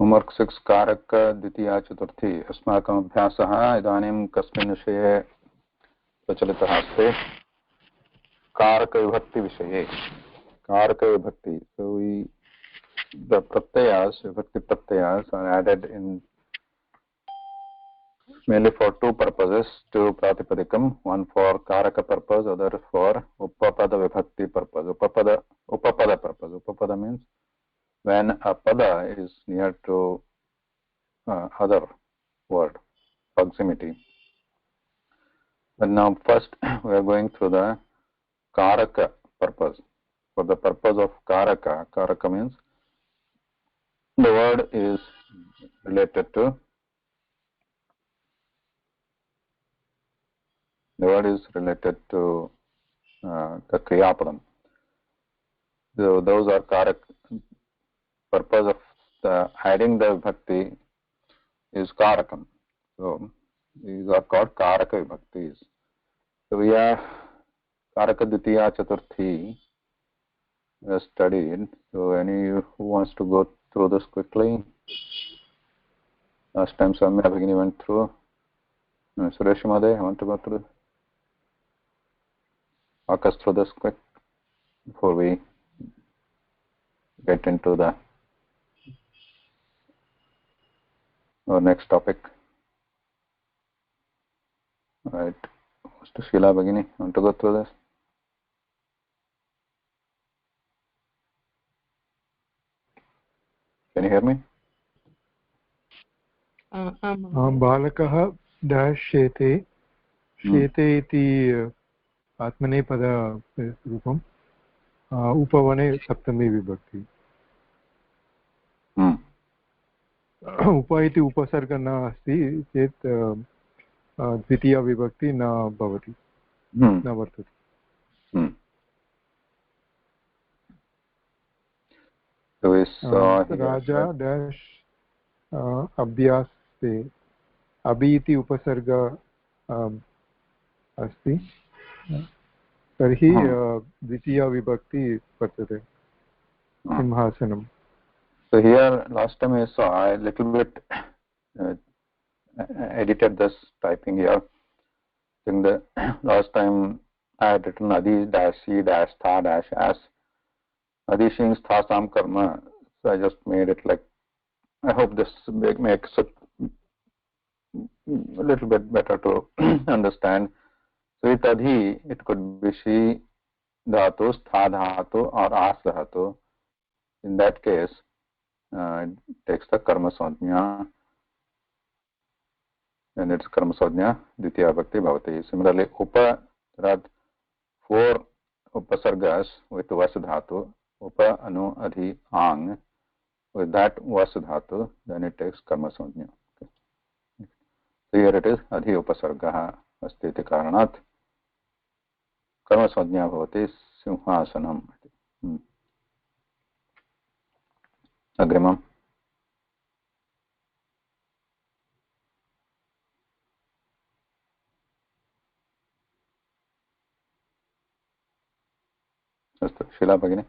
Homework 6 कारक द्वितीया चतुर्थी अस्माकम् अभ्यासः इदानीं कस्मिन् विषये प्रचलितः अस्ति कारकविभक्ति विषये कारकविभक्ति so the pratyayas vibhakti pratyayas are added in mainly for two purposes to pratipadikam, one for karaka purpose, other for upapada vibhakti purpose. Upapada purpose. Upapada means when a pada is near to other word, proximity. But now first we are going through the karaka purpose. For the purpose of karaka, karaka means the word is related to the kriyapadam. So those are karak. Purpose of the adding the vibhakti is karakam. So these are called karaka vibhaktis. So we are karaka dvitiya chaturthi studied. So any who wants to go through this quickly? Last time Samya Bhagini went through. Suresh Madhe, I want to go through. Walk us through this quick before we get into our next topic. All right. Mr. Sheila Bhagini, want to go through this? Can you hear me? बालकः dash शेते शेते इति आत्मनेपद रूपम् उपवने सप्तमी विभक्ति उप इति उपसर्ग न अस्ति चेत् द्वितीया विभक्ति न भवति न वर्तते राजा dash अभ्यासे अभि इति उपसर्ग अस्ति तर्हि द्वितीया विभक्ति वर्तते सिंहासनम्. So here last time I saw I little bit edited this typing here. In the last time I had written adi dash si dash tha dash as adishing tha sam karma. So I just made it like, I hope this makes it a little bit better to understand. So with adhi it could be shi dhatu, stha dhatu or as dhatu. In that case it takes the karma sanya and it's karma sanya dvitiya vibhakti bhavati. Similarly upa, there are 4 upasargas with vas dhatu, upa, anu, adhi, ang. With that vas dhatu, then it takes karma sanya. Okay. So here it is adhi upasargah asti iti karanat karma sanya bhavati simhasanam. Agrimam. अस्तु शीला भगिनी.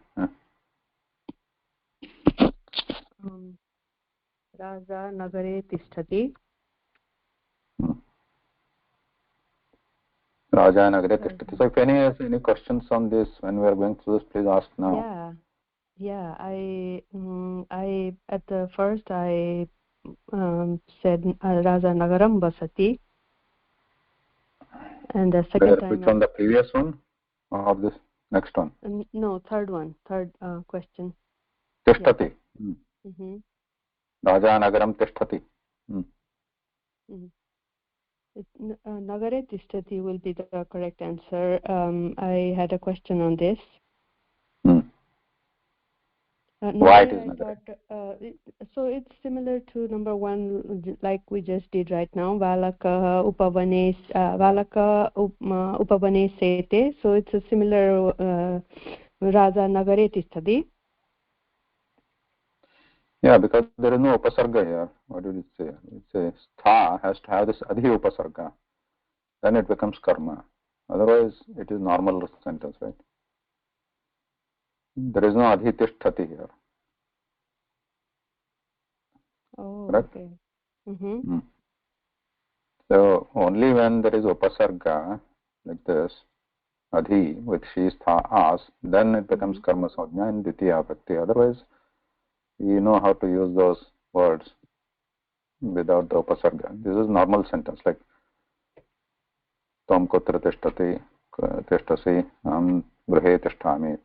राजा नगरे तिष्ठति. Raja Nagare Tishtati. So if any has any questions on this when we are going through this, please ask now. Yeah. I at the first I said Raja Nagaram Basati, and the second time. Which one? The previous one or this next one? No, third question. Tishtati. Raja Nagaram Tishtati. Nagare Tishtati will be the correct answer. I had a question on this. Why it is Nagare? So it's similar to number 1, like we just did right now. Valaka upavane sete. So it's a similar Raja Nagare Tishtati. Yeah, because there is no upasarga here. What did it say? It says stha has to have this adhi upasarga. Then it becomes karma. Otherwise, it is normal sentence, right? There is no adhi tishtati here. Oh, correct? okay. Mm-hmm. So only when there is upasarga like this, adhi with she, tha, as, then it becomes karma samjna in ditya bhakti. Otherwise, we know how to use those words without the upasarga. This is normal sentence like Tvam kutra tishtati, tishtasi, grihe tishtami.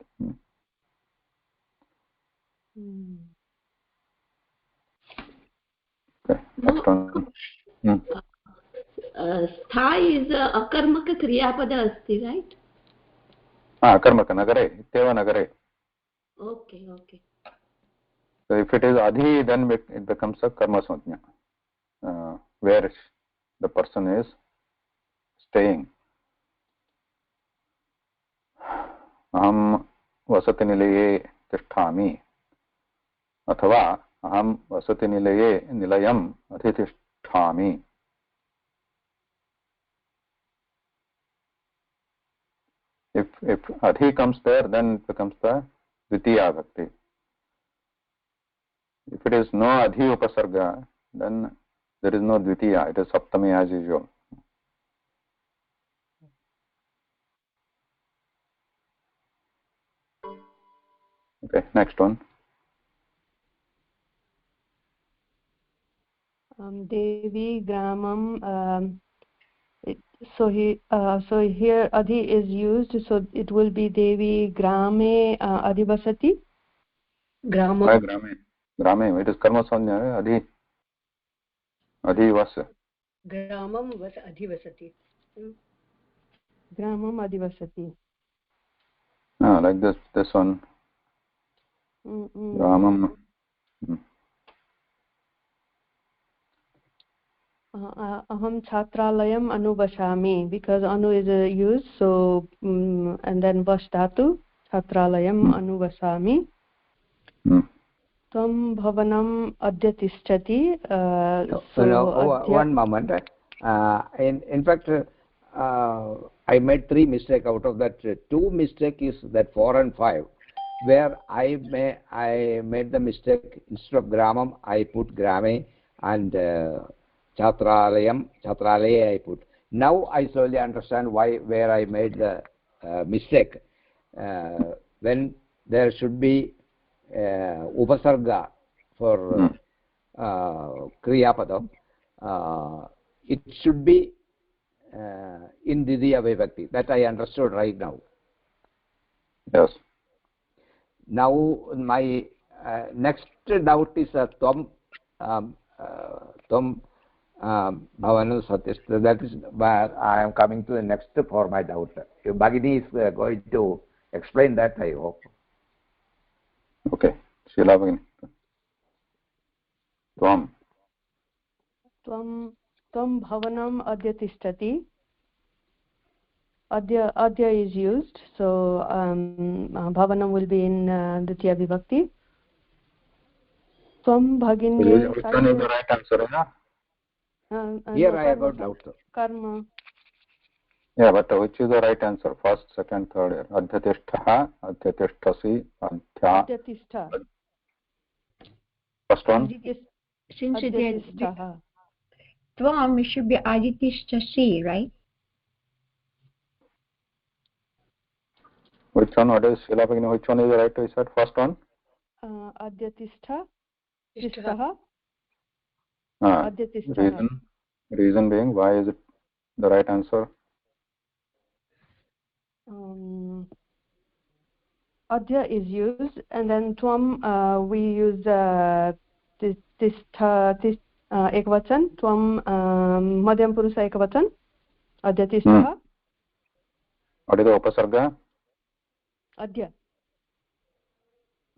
Okay, next one. Stha is akarmaka kriyapada asti, right? Akarmaka nagare, ityeva nagare. Okay. So if it is adhi, then it becomes a karma samjna, where the person is staying. Aham vasati nilaye tisthami, अथवा aham vasati nilaye nilayam adhitisthami. If adhi comes there, then it becomes the dvitiya bhakti. If it is no adhi upasarga, then there is no dvitiya. It is saptami as usual. Okay, next one. Devi Gramam. So here adhi is used, so it will be Devi Grame Adhivasati. Gramam. Grame. It is karma samjna. Adhivasa. Gramam was adhivasati. Gramam Adhivasati. Like this one. Gramam. Aham Chhatralayam Anubashami, because anu is used, so and then vash dhatu, Chhatralayam Anubashami. Tvam bhavanam adya tishtati. One moment. In fact, I made 3 mistakes. Out of that, 2 mistake is that 4 and 5, where I made the mistake. Instead of gramam, I put grame, and chatralaya I put. Now I slowly understand where I made the mistake. When there should be upasarga for kriyapadam, it should be in didya vibhakti. That I understood right now. Yes. Now my next doubt is tvam bhavanu satyastha. That is where I am coming to the next for my doubt. Bhagini is going to explain that, I hope. Okay, Sheila Bhagini. Tvam bhavanam adya tishtati. Adya is used, so bhavanam will be in Ditya Vibhakti. Tvam bhagini. Which one is the right answer? Here I got doubt. Karma. Yeah, but which is the right answer? First, second, third. Adhyatishthah, adhyatishtasi, Adhyatishta. First one. Since it is Tvam, it should be adhitishtasi, right? Which one? What is Sheila Bhagini? Which one is the right? We said first one. Adhyatishta. Tishtaha. Reason being, why is it the right answer? Adya is used, and then tvam we use tishtha ekvachan. Tvam madhyam purusa ekvachan. Adya tishtaha. What is the upasarga? Adya.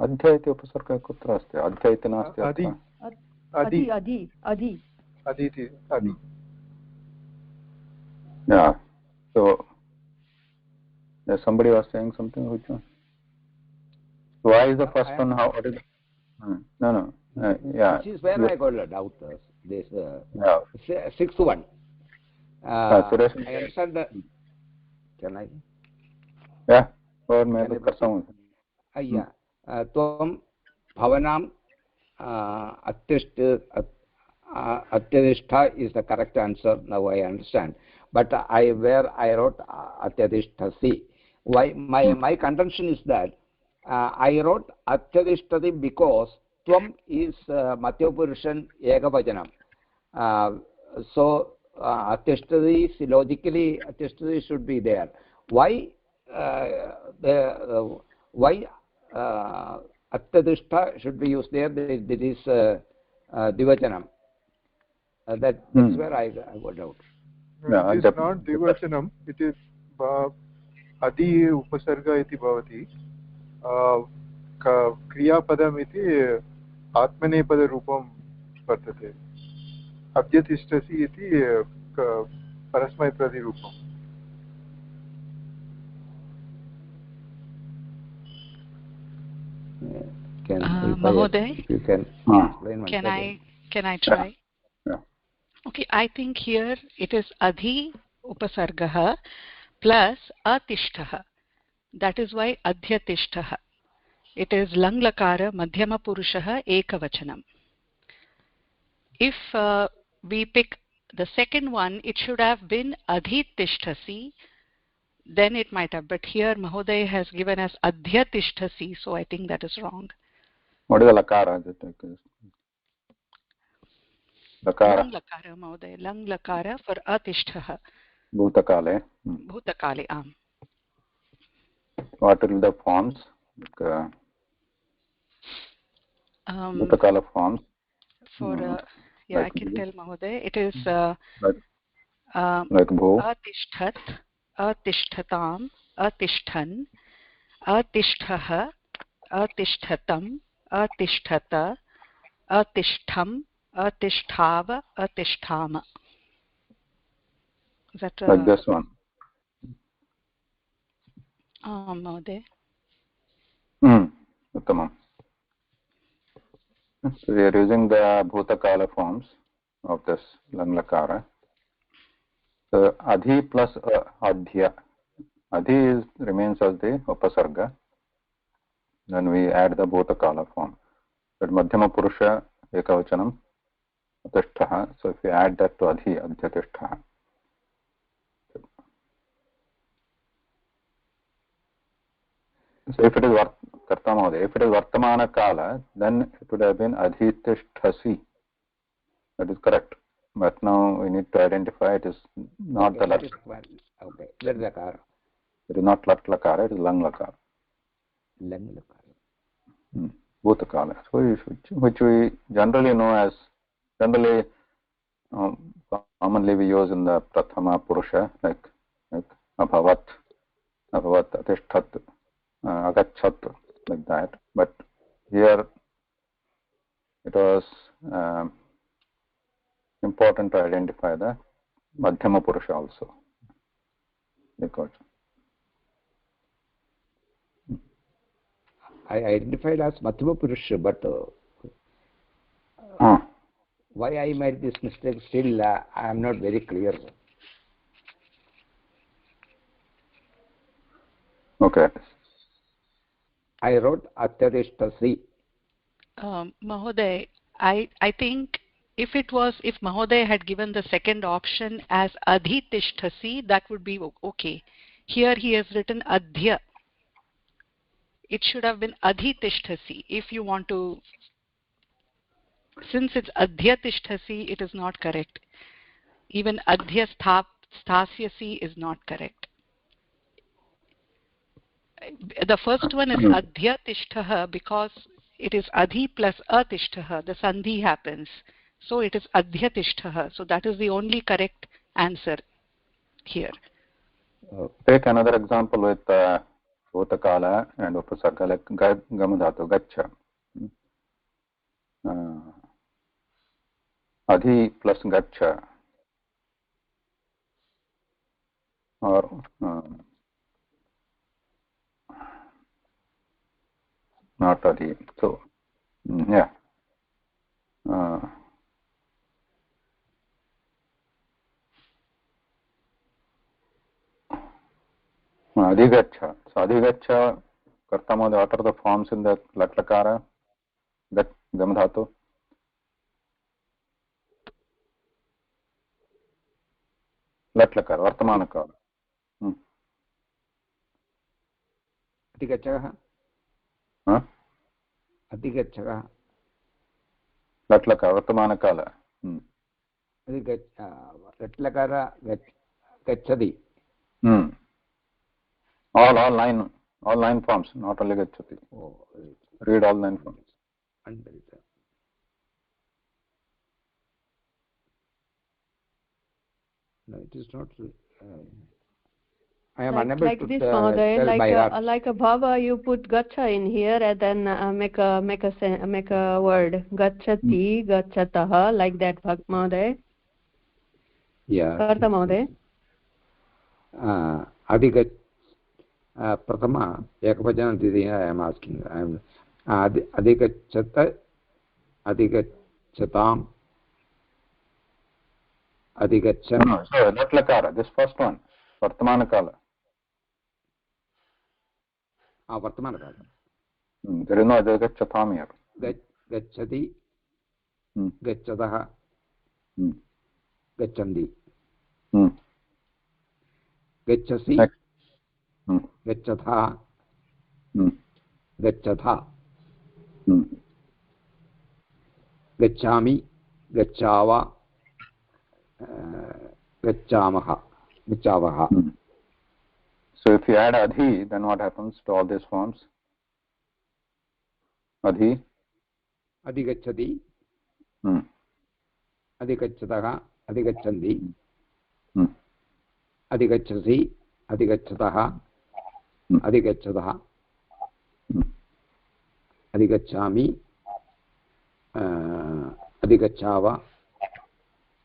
Adhya iti upasarga kutra asti? Adhya iti nasti atra. Adi. Yeah. So, somebody was saying something. Which one? Why is the first one? What is? No. Yeah. This is where I got a doubt. This sixth one. I understand that. Can I? Yeah. Or मैं तो करता हूँ. Yeah. त्वं भवनां atyadishtha is the correct answer. Now I understand. But I wrote atyadishtasi. Why my contention is that I wrote atyadishtati because tvam is Madhyamapurushan ekavajanam. So atyashtati, logically atyashtati should be there. Why atyadishtha should be used there? There is divachanam. That's where I got out. No, it is not divachanam. It is adi upasarga iti bhavati. क्रियापदम् इति आत्मनेपदरूपं वर्तते. अद्यतिष्ठसि इति परस्मैपदिरूपम्. Mahoday, you can explain can I try? Yeah. Okay, I think here it is adhi upasargah plus atishtah. That is why adhyatishtah. It is lang lakara madhyama purushah ekavachanam. If we pick the second one, it should have been adhitishtasi, then it might have. But here Mahoday has given us adhyatishtasi, so I think that is wrong. What is the lakara? Lakara. Lang lakara, Mahoday. Lang lakara for atishtah. Bhutakale. Bhutakale, am. What will be the forms? Bhutakala forms. For yeah, like I can tell Mahoday. It is like bhu. Atishtat, atishtatam, atishtan, atishtah, atishtatam, atishtata, atishtham, atishthav, atisthama. Is that like this one? Mahoday. Uttamam. So we are using the bhutakala forms of this lang lakara. So adhi plus adhya. Adhi remains as the upasarga. Then we add the bhutakala form. But madhyama purusha ekavachanam atishtha. So if we add that to adhi, adhyatishtha. So if it is if it is vartamana kala, then it would have been adhitisthasi. That is correct. But now we need to identify it is not the lat. Okay, that is lakara. It is not lat lakara, it is lang lakara. Lang lakara. Bhutakala. So which we generally know as, commonly we use in the prathama purusha, like abhavat, atishtat, agachat, like that. But here it was important to identify the madhyama purusha also. Because I identified as madhyama purusha, but why I made this mistake still I am not very clear. okay. I wrote atyadishtasi. Mahoday, I think if Mahoday had given the second option as adhitishtasi, that would be okay. Here he has written adhya. It should have been adhitishtasi. If you want to, since it's adhyatishtasi, it is not correct. Even adhyasthasyasi is not correct. The first one is adhyatishtah because it is adhi plus atishtah. The sandhi happens. So it is adhyatishtah. So that is the only correct answer here. Take another example with bhutakala and upasarga, like gamadhatu, gaccha. Adhi plus gaccha. Or not adhi. So, yeah. Adhigaccha. So adhigaccha, kartamode, what are the forms in the latlakara? गम धातु लट् लकार वर्तमानकाल अधिगच्छः अधिगच्छः लट् लकार वर्तमानकाल लट् लकार गच्छति all nine forms, not only gachati. Read all 9 forms. No, it is not. I am unable like to this, tell by heart. Like a bhava, you put gacha in here and then make a word gachati, gachatah, like that, Mahoday. Yeah. Karta Mahoday. Adhigat Prathama Ekavachana Didi. I am asking. I am Adhigachata, Adhigachatam, Adhigachan. No, so that lakara, this first one, Vartamana Kala. Vartamana Kala. There is no Adhigachatam here. Gachati, Gachadaha, Gachandi. Gachasi, Gachatha, Gachatha, Gachami, Gachava, Gachamaha, Gachavaha. So if you add adhi, then what happens to all these forms? Adhi, Adhigachati, Adhigachataha, Adhigachandi, Adhigachasi, Adhigachataha, Adhigachataha, Adhigachami, Adhigachava,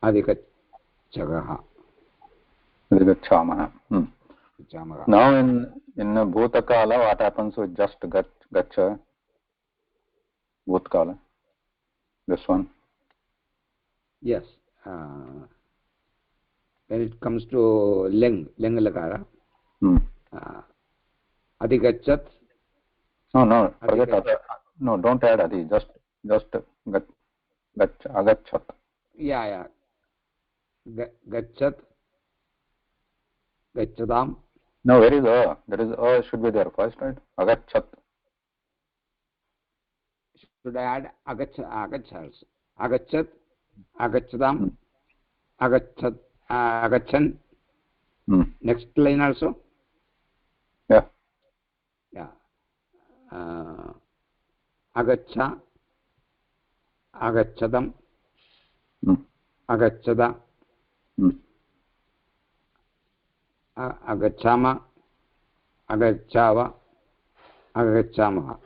Adhigachagaha. Adhigachamaha. Now in Bhutakala, what happens with just gacha? Bhutkala. This one. Yes. When it comes to leng lakara, adhigachat. No, forget other. No, don't add adhi. Just agachat. Yeah. Gachat, gachadam. No, where is a? There is a should be there first, right? Agachat. Should I add agachat? Agachat, agachadam, agachat. Agachan. Next line also. Yeah. Agacha, agachadam, agachada, agachama, agachava, agachamaha.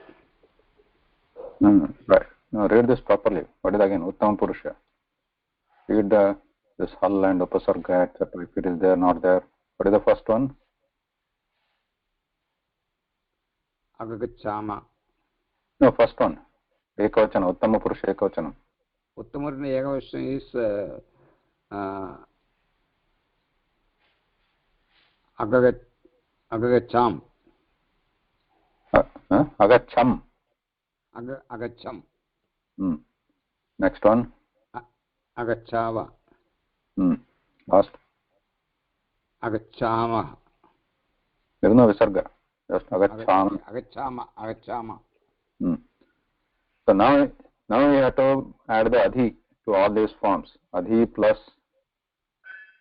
Right. Now read this properly. What is again Uttama Purusha? Read this hull and upasarga, etc. If it is there, not there. What is the first one? Agachama. No, first one. Ekavachana. Uttama Purusha Ekavachana. Uttama Purusha Ekavachana is agacham. Agacham. Agacham. Next one. Agachava. Last. Agachama. There is no visarga. Just agachama. Agachama. So now we have to add the adhi to all these forms. Adhi plus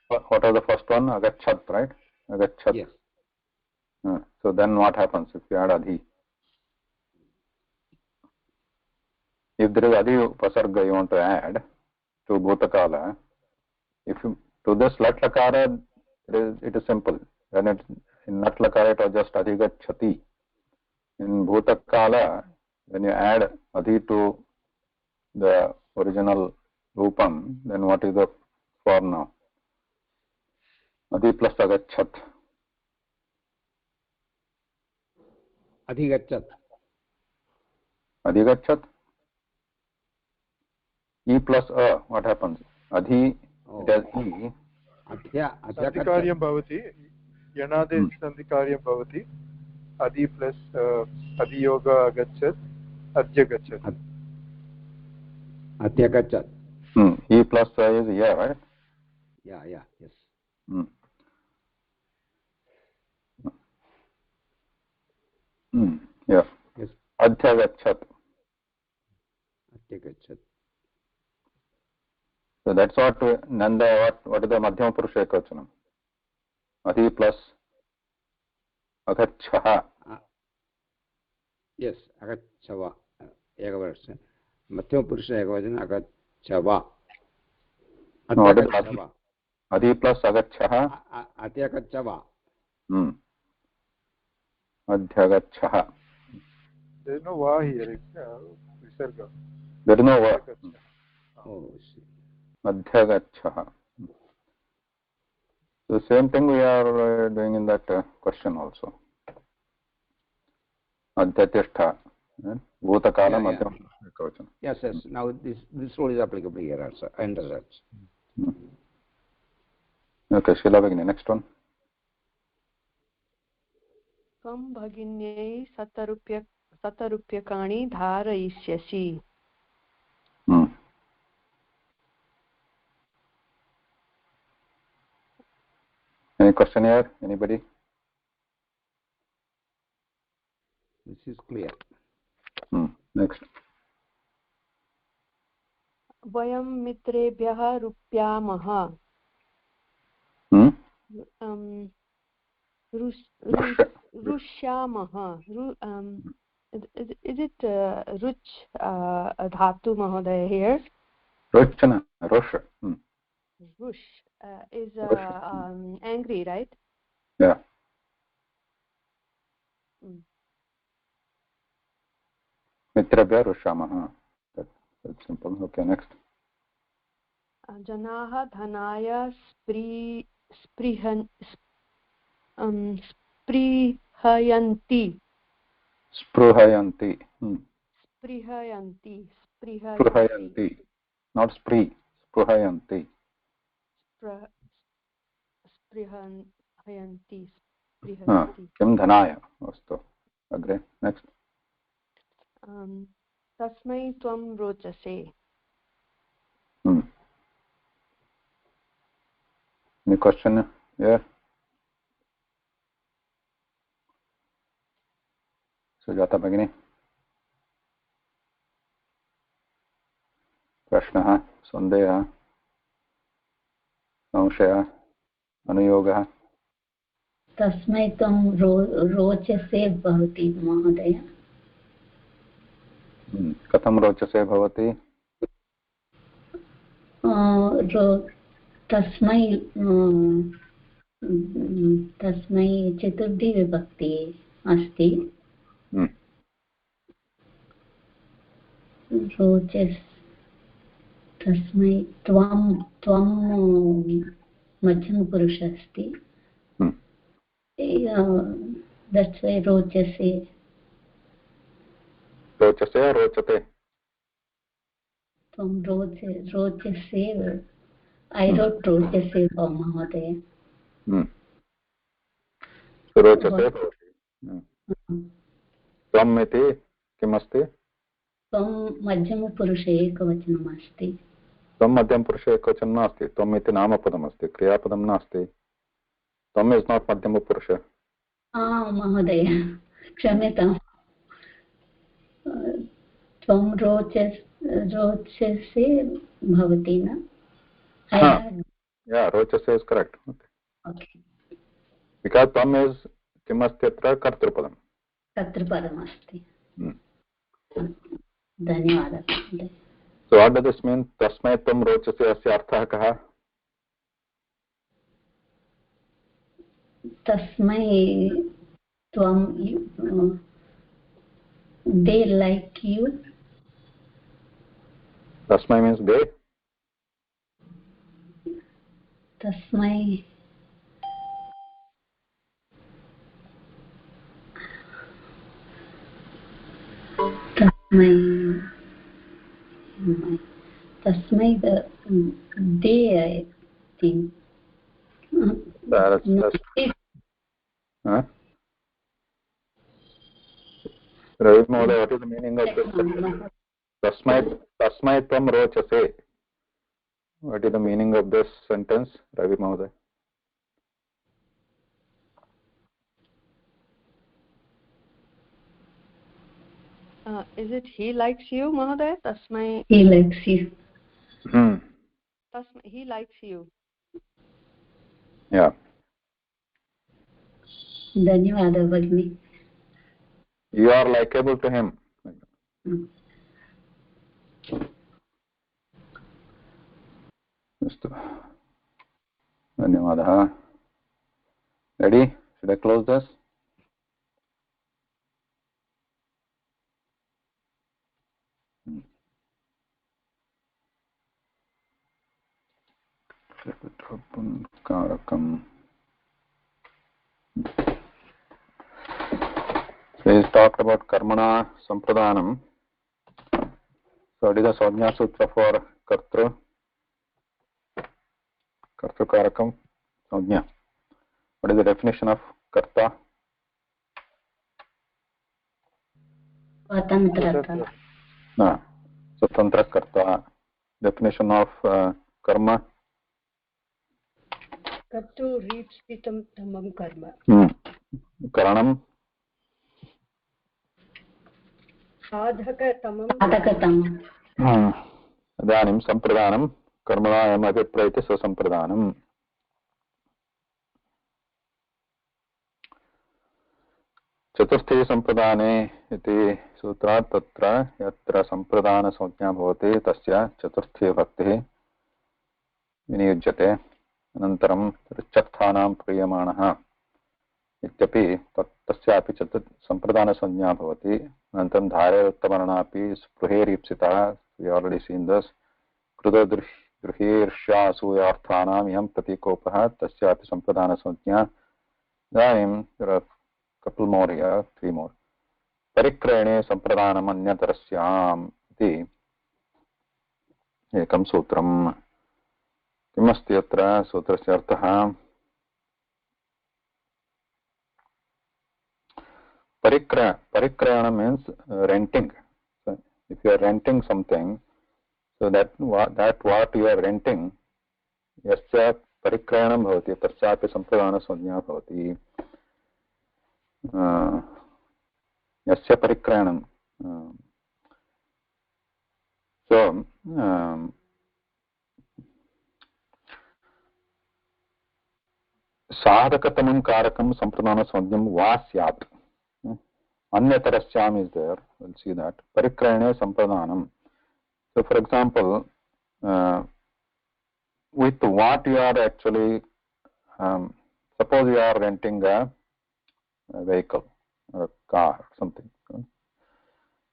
what are the first one? Agachat, right? Agachat. Yes. So then what happens if you add adhi? If there is adhi upasarga you want to add to Bhutakala, if you to this lat lakara, it is simple. When it in lat lakara it was just adhigachati. In Bhutakala, when you add adhi to the original rupam, then what is the form now? Adhi plus agachat. Adhigachat. Adhigachat. E plus a, what happens? Adhi, it has E. Sandhikaryam bhavati. Yanade sandhikaryam bhavati. Adhi plus adhiyoga agachat. Adhyagachat. atyagachat. E plus is yeah, right? Yeah, yes. Yeah. Yes. Adhyagachat. So that's what Nanda. What is the Madhyama Purusha Ekvachanam? Adi plus agacchaha. Yes, agacchava. Ekavachana. Madhyama Purusha Ekavachana agacchava. Atyagacchava. Adi plus agacchaha. Atyagacchava. Adhyagacchaha. There is no va here. It's visarga. There is no va. Oh, Adhyagacchaha. The same thing we are doing in that question also. Adhyatishta. Bhutakala Madhyama Ekvachanam. Yes. Now this rule is applicable here also. I understand. Okay, Sheila Bhagini, next one. कं भगिन्यै शतरूप्यकाणि धारयिष्यसि. Any question here? Anybody? This is clear. Next. वयं मित्रेभ्यः रुप्यामः. रुष्यामः. Is it ruch dhatu mahoday here? Ruchana, Rush. Rush is angry, right? Yeah. Mitrabhya Rushamaha. That's simple. Okay, next. जनाः धनाय स्पृहयन्ति. Spruhayanti. Spruhayanti. Not spree. Spruhayanti. Spruhayanti. Kim dhanaya. Astu. Agre. Next. Tasmai tvam rochase. Any question here? Sujata Bhagini. प्रश्नः सन्देहः संशयः अनुयोगः. तस्मै त्वं रोचसे भवति महोदय. कथं रोचसे भवति? तस्मै चतुर्थी विभक्ति अस्ति. रोचस् तस्मै त्वं मध्यमपुरुष अस्ति. That's why rochase. रोचसे रोचते? त्वं रोचसे. I wrote rochase महोदय. रोचसे भवति. त्वम् इति किमस्ति? त्वं मध्यमपुरुषे एकवचनम् अस्ति. त्वं मध्यमपुरुषे एकवचनं नास्ति. त्वम् इति नामपदमस्ति, क्रियापदं नास्ति. त्वम् इस् नाट् मध्यमपुरुष. महोदय क्षम्यताम्. त्वं रोचसे भवति न? Yeah, rochase is correct. Okay. Because त्वम् is किमस्ति अत्र? कर्तृपदम्. कर्तृपदमस्ति. धन्यवादः. So what does this mean? तस्मै त्वं रोचसे अस्य अर्थः कः? तस्मै त्वं they like you. तस्मै means they. तस्मै they I think. That's Ravi Mohoday, what is the meaning of this? Tasmai tvam rochase. What is the meaning of this sentence, Ravi Mahoday? Is it he likes you, Mahoday? Tasmai. He likes you. Tasmai, he likes you. Yeah. Dhanyawada Bhagini. You are likable to him. Astu. Dhanyawadaha. Ready? Should I close this? Karakam. So he's talked about karmana sampradhanam. So it is a Sajna Sutra for Kartru Karakam Sajna. What is the definition of Karta? Swatantrata. No. Swatantra Karta. Definition of karma. Kartu reetsitam tamam karma. Karanam. Sadhakatamam. Idanim sampradhanam karmanayam abhiprayati sasampradhanam. चतुर्थे संप्रदाने इति सूत्रात् तत्र यत्र संप्रदान संज्ञा भवति तस्य चतुर्थे भक्तिः विनियुज्यते अनन्तरं ऋच्यर्थानां प्रीयमाणः इत्यपि तस्यापि संप्रदान संज्ञा भवति अनन्तरं धारेरुत्तमरणापि स्पृहेरीप्सितः we already seen this कृतदृहीर्ष्यासूयार्थानाम् इयं प्रतीकोपः तस्यापि संप्रदान संज्ञा इदानीं couple more here, 3 more. परिक्रयणे संप्रदानम् अन्यतरस्याम् इति एकं सूत्रम् किमस्ति अत्र सूत्रस्य अर्थः परिक्रयण means renting. So if you are renting something, so that what you are renting यस्य परिक्रयणं भवति तस्यापि संप्रदानसंज्ञा भवति यस्य परिक्रयणं so साधकतमं कारकं संप्रदानसंज्ञं वा स्यात् अन्यतरस्याम् is there, we'll see that. Parikrayane sampradhanam. So for example, with what you are actually, suppose you are renting a vehicle or a car or something.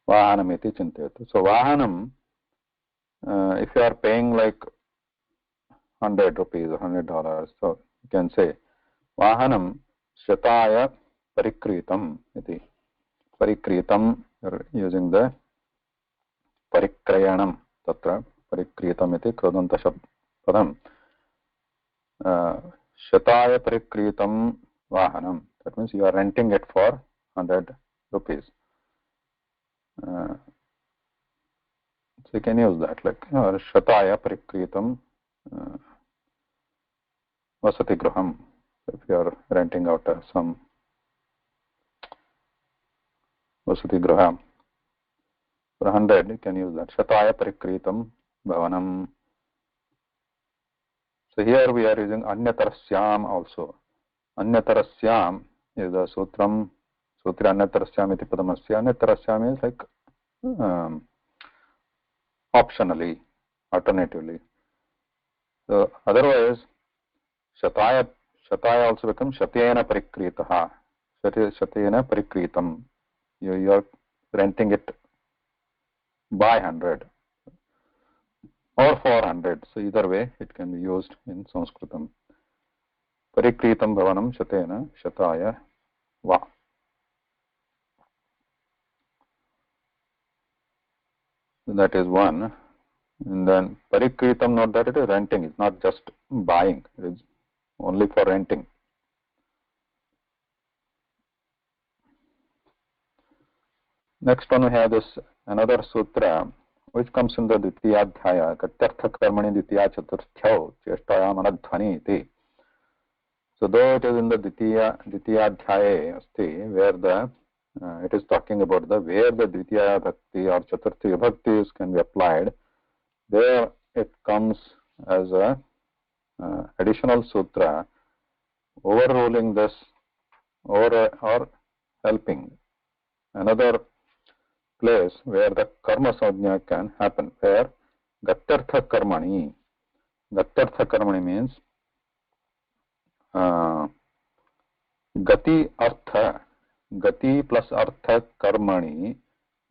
Vahanam iti chintayatu. So vahanam, if you are paying like 100 rupees or $100, so you can say vahanam shataya parikritam iti. Parikritam, you're using the parikrayanam tatra parikritam iti krodanta padam shataya parikritam vahanam. That means you are renting it for 100 rupees. So you can use that like shataya parikritam vasati gruham. If you are renting out some vasati gruham for 100, you can use that shataya parikritam bhavanam. So here we are using anyatarasyam also. Anyatarasyam is the sutram. Sutra anyatarasyam iti padamasya. Anyatarasyam is like optionally, alternatively. So otherwise, shataya also becomes shatena parikritaha. Shatena parikritam. You are renting it by 100 or for 100. So either way, it can be used in Sanskritam. Parikritam bhavanam shatena shataya va. So that is one. And then parikritam, note that it is renting. It's not just buying. It is only for renting. Next one we have this another sutra which comes in the Dvitiyadhyaya, Gatyartha-karmani Dvitiya-chaturthyau, Cheshtayam anadhvani iti. So though it is in the Dvitiyadhyaya asti, where the it is talking about where the Dvitiya Bhakti or Chaturthi Vibhaktis can be applied, there it comes as a additional sutra overruling this or helping another place where the karma sajna can happen, where gatyartha karmani means gati plus artha karmani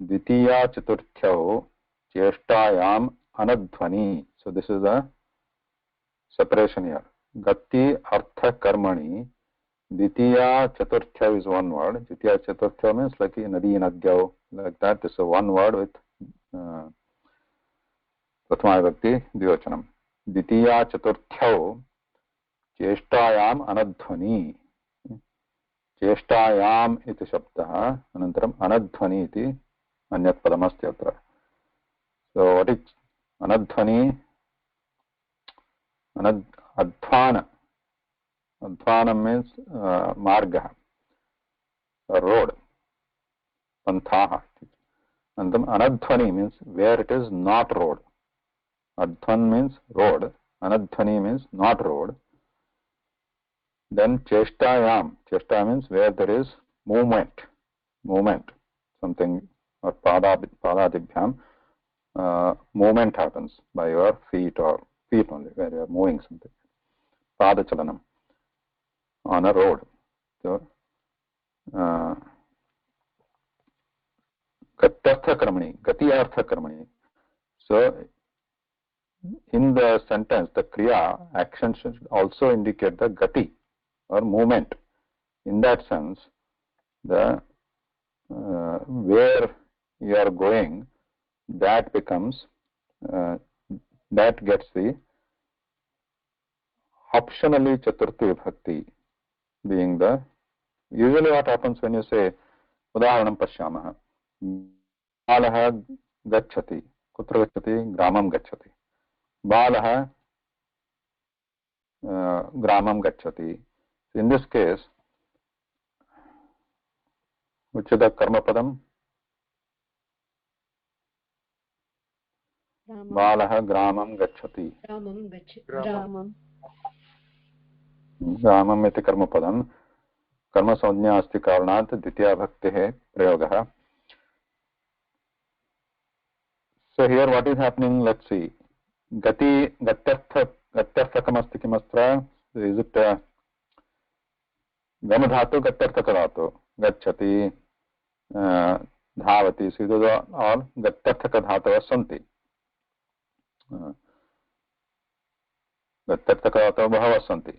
dvitiya chaturthyau cheshtayam anadhvani. So this is a separation here. Gati artha karmani dvitiya chaturthyau is one word. Dvitiya chaturthyau means like nadi nadyau, like that. This is one word with prathama vibhakti dvivachanam. Dvitiya chaturthyau cheshtayam anadhvani. चेष्टायाम इति शब्दः अनन्तरम् अनध्वनि इति अन्यत् पदमस्ति अत्र. So what is anadhvani? Adhvana means margah, a road, panthaha. And then anadhvani means where it is not road. Adhvan means road, anadhvani means not road. Then cheshtayam means where there is movement, something, or padadibhyam, movement happens by your feet only, where you are moving something. Padachalanam on a road. So gatyartha karmani. So in the sentence, the kriya action should also indicate the gati or movement. In that sense, the where you are going, that becomes that gets the optionally chaturthi bhakti, being the usually what happens when you say udaharanam pashyamah, balah gacchati, kutra gacchati, gramam gacchati, balah gramam gacchati. In this case, which is the karma padam? Balah gramam gacchati. Gramam iti karma padam. Karma sanjna asti karanat dvitiya bhaktehe prayogaha. So here what is happening? Let's see. Gatyarthakam asti kimastra? Is it Gamadhatu gatyarthakadhatu, gacchati, dhavati, so those are all gatyarthakadhatavas santi. Gatyarthakadhatavas bhavas santi.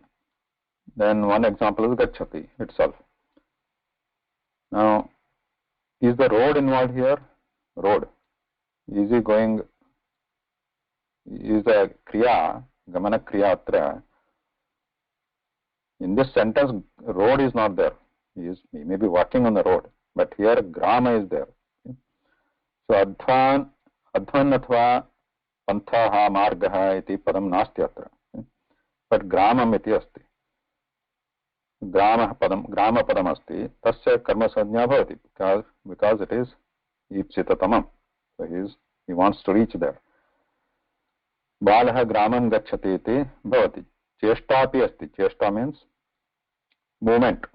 Then one example is gacchati itself. Now, is the road involved here? Road. Is he going, is the kriya, gamana kriya atra? In this sentence, road is not there. He may be walking on the road, but here grama is there. So adhvan athva panthaha margaha iti padam nasti atra. But gramam iti asti. Grama padam asti. Tasya karma sajna bhavati, because it is ipsitatamam. So he wants to reach there. Balah gramam gacchati iti bhavati. Cheshta api asti. Cheshta means movement,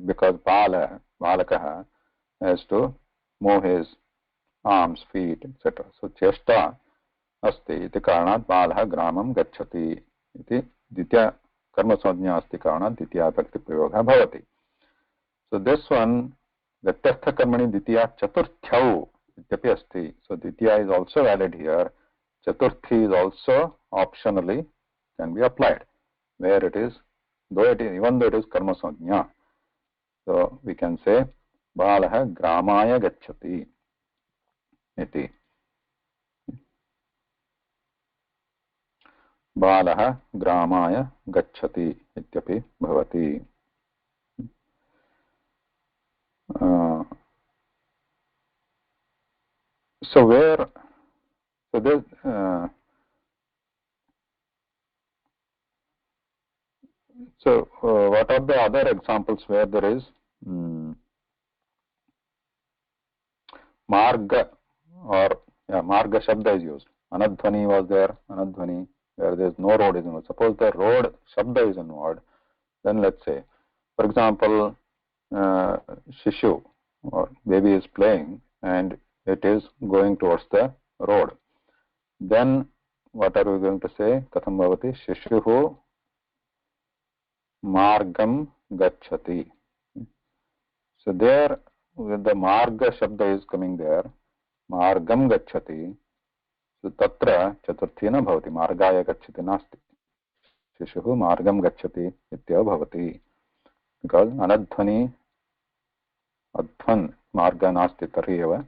because balakaha has to move his arms, feet, etc. So cheshta asti iti karanat balah gramam gacchati iti ditya karma sajna asti karanat ditya bhakti prayoga bhavati. So this one, gatyartha karmani ditya chaturthyau ityapi asti. So ditya is also added here. Chaturthi is also optionally can be applied, where it is, even though it is karma sajna. So we can say balah gramaya gacchati iti. Balah gramaya gacchati ityapi bhavati. So where So this what are the other examples where there is marga or marga shabda is used? Anadhvani was there, anadhvani, where there is no road is involved. Suppose the road shabda is involved, then let's say, for example, Shishu or baby is playing and it is going towards the road. Then what are we going to say? Katham bhavati? Shishuhu margam gacchati. So there, with the marga shabda is coming there, margam gacchati. So tatra chaturthi na bhavati. Margaya gacchati nasti. Shishuhu margam gacchati ityeva bhavati. Because anadhvani adhvan marga nasti tarhi eva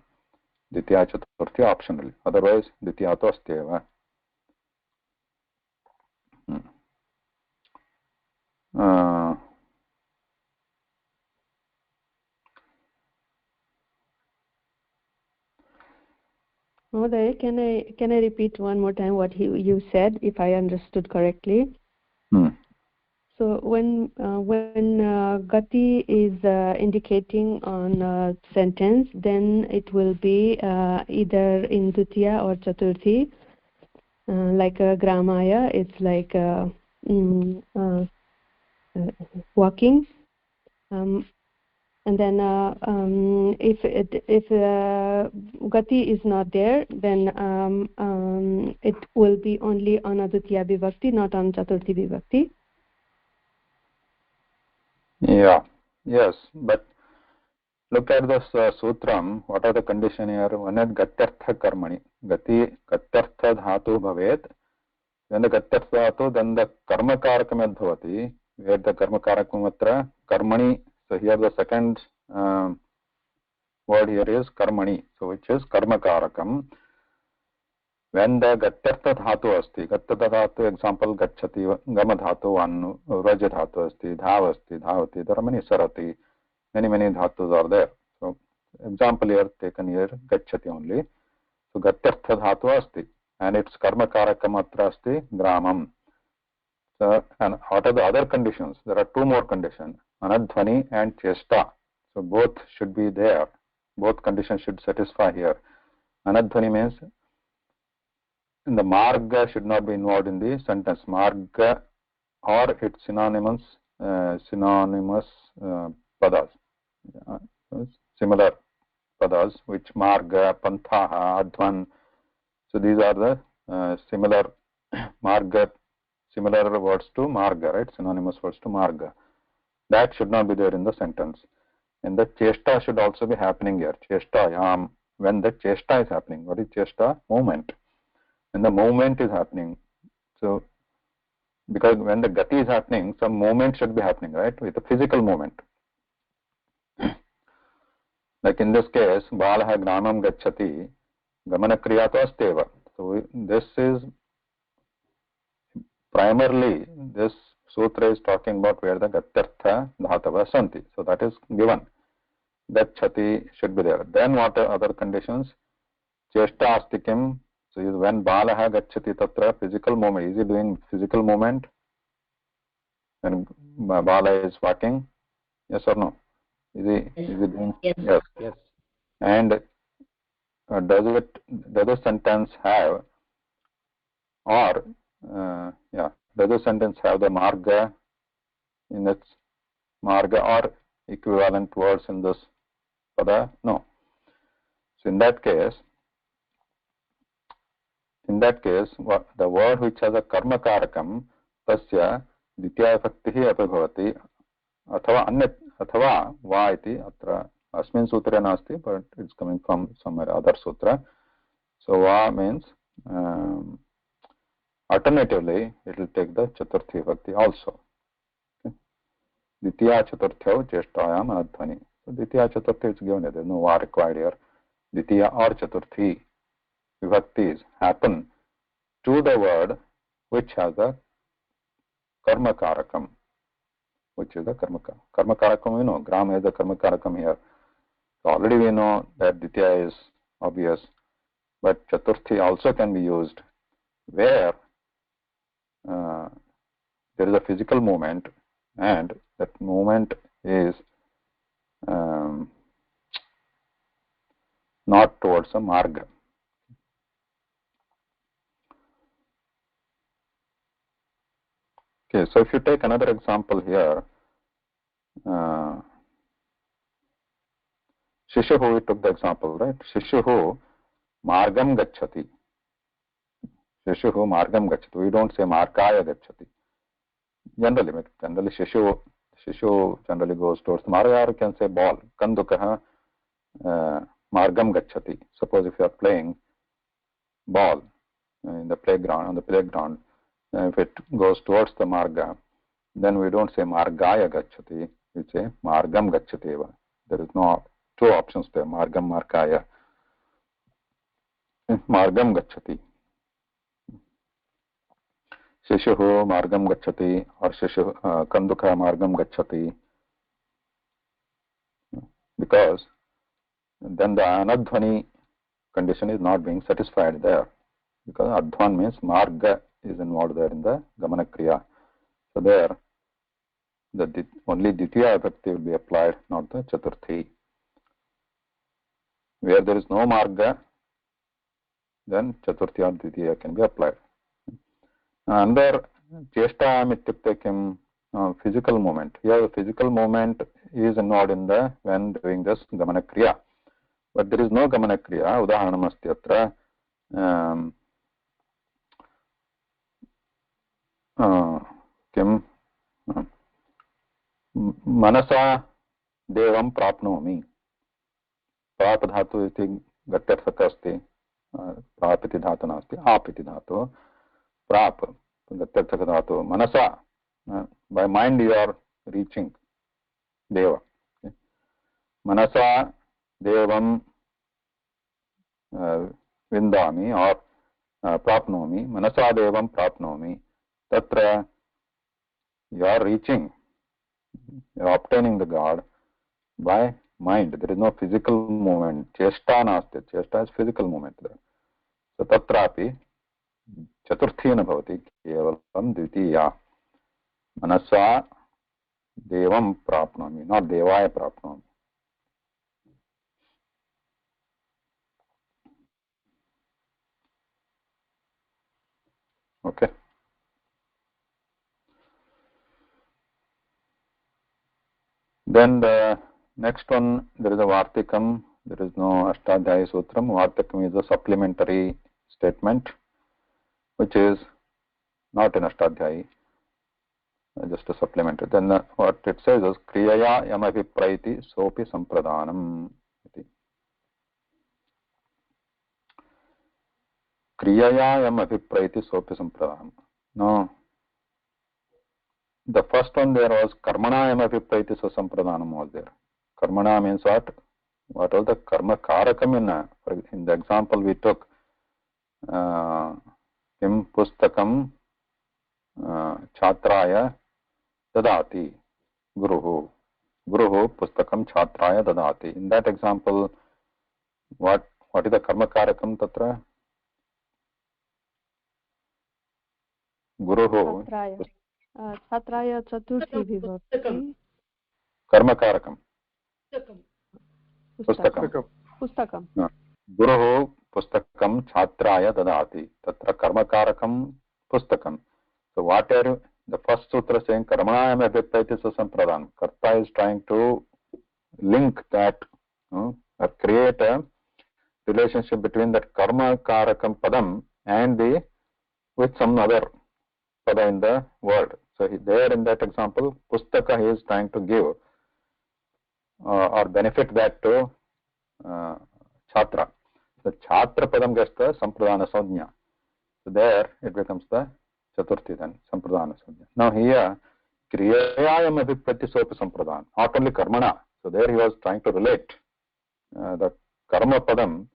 Dwitiya Chaturthi optionally. Otherwise द्वितीया तो अस्ति एव. Mohoday, can I repeat one more time what you said, if I understood correctly? So when gati is indicating on a sentence, then it will be either in dutiya or chaturthi. Like gramaya, it's like walking. And then if gati is not there, then it will be only on adutiya vibhakti, not on chaturthi vibhakti. Yeah, yes, but look at this sutram. What are the condition here? One is gatyartha karmani. Gati gatyartha dhatu bhavet. When the gatyartha dhatu, then the karma karakam bhavati. Where the karma karakam atra karmani. So here the second word here is karmani. So which is karma karakam. When the gatyartha dhatu asti, gatyartha dhatu example gacchati, gama dhatu anu, raja dhatu asti, dhav asti, dhavati, there are many sarati, many dhatus are there. So example here taken here, gacchati only. So gatyartha dhatu asti, and its karma karakam atra asti, gramam. So, and what are the other conditions? There are two more conditions, anadhvani and chesta. So both should be there. Both conditions should satisfy here. Anadhvani means the marga should not be involved in the sentence. Marga or its synonymous padas, similar padas, which marga, panthaha, adhvan. So these are the similar marga, similar words to marga, right? Synonymous words to marga. That should not be there in the sentence. And the chesta should also be happening here. Chesta yam. When the chesta is happening, what is chesta? Movement. When the movement is happening, so because when the gati is happening, some movement should be happening, right? With a physical movement. Like in this case, balaha gramam gacchati, gamana kriya to asteva. So this is primarily, this sutra is talking about where the gatyartha dhatava santi. So that is given. Gacchati should be there. Then what are other conditions? Chesta astikim. So when balaha gacchati tatra, physical movement. Is he doing physical movement? When bala is walking? Yes or no? Is he doing? Yes. Yes. And does the sentence have or does the sentence have the marga in its marga or equivalent words in this pada? No. So in that case, the word which has a karma karakam, tasya ditya vibhaktihi api bhavati, athava anyat athava va iti atra asmin sutra nasti, but it's coming from somewhere other sutra. So va means alternatively it will take the chaturthi vibhakti also. Ditya chaturthyo cheshtayam anadhvani. So ditya chaturthi is given here. There is no va required here. Ditya or chaturthi vibhaktis happen to the word which has a karma karakam, which is the karma karakam. We know gram is the karma karakam here. So already we know that ditya is obvious. but chaturthi also can be used where there is a physical movement, and that movement is not towards a marga. Okay, so if you take another example here, Shishuhu, we took the example, right? Shishuhu margam gacchati. Shishuhu margam gacchati. We don't say margaya gacchati. Generally Shishu generally goes towards the marga, or you can say ball. Kandukaha margam gacchati. Suppose if you are playing ball in the playground, on the playground, if it goes towards the marga, then we don't say margaya gacchati, we say margam gacchati. There is no two options there, margam, margaya. Margam gacchati. Shishuhu margam gacchati, or Shishu Kanduka margam gacchati, because then the anadhvani condition is not being satisfied there, because adhvan means marga is involved there in the gamana kriya. So there the only ditya vibhakti will be applied, not the chaturthi. Where there is no marga, then chaturthi or ditya can be applied. Under chestam ityukte kim, physical movement. Here the physical movement is involved in the when doing this gamana kriya, but there is no gamana kriya. Udaharanam asti atra kim manasa devam prapnomi. प्राप धातु इति गत्यर्थकः अस्ति, प्राप इति धातु नास्ति, आप इति धातु. प्राप गत्यर्थक धातु. मनसा, by mind you are reaching deva. Okay. Manasa devam vindami or prapnomi. Manasa devam prapnomi. Tatra you are reaching, you are obtaining the God by mind. There is no physical movement. Chesta nasti. Chesta is physical movement there. So tatrapi chaturthi na bhavati, kevalam dvitiya. Manasa devam prapnomi, not devaya prapnomi. Okay. Then the next one, there is a Vartikam. There is no Ashtadhyayi Sutram. Vartikam is a supplementary statement, which is not in Ashtadhyayi, just a supplementary. Then what it says is Kriyaya Yamabhipraiti Sopi Sampradhanam. Kriyaya Yamabhipraiti Sopi Sampradhanam. Now, the first one there was Karmana Yamabhipraiti Sampradhanam was there. Karmana means what? What was the karma karakam in the example we took? Kim pustakam chatraya dadati guruhu. Guruhu pustakam chatraya dadati. In that example, what is the karma karakam tatra? Guruhu. Chatraya chaturthi vibhakti. Karma karakam. Pustakam. Guruhu pustakam chatraya dadati. Tatra karma karakam pustakam. So what are you, the first sutra saying karmanayam abhipraiti sampradhanam. Karta is trying to link that, or create a relationship between that karma karakam padam and with some other pada in the word. So there in that example, pustaka he is trying to give or benefit that to chhatra. The chhatra padam gets the sampradhana sajna. So there it becomes the chaturthi then, sampradhana sajna. Now here, kriyayam abhiprati sopi sampradhana, not only karmana. So there he was trying to relate the karma padam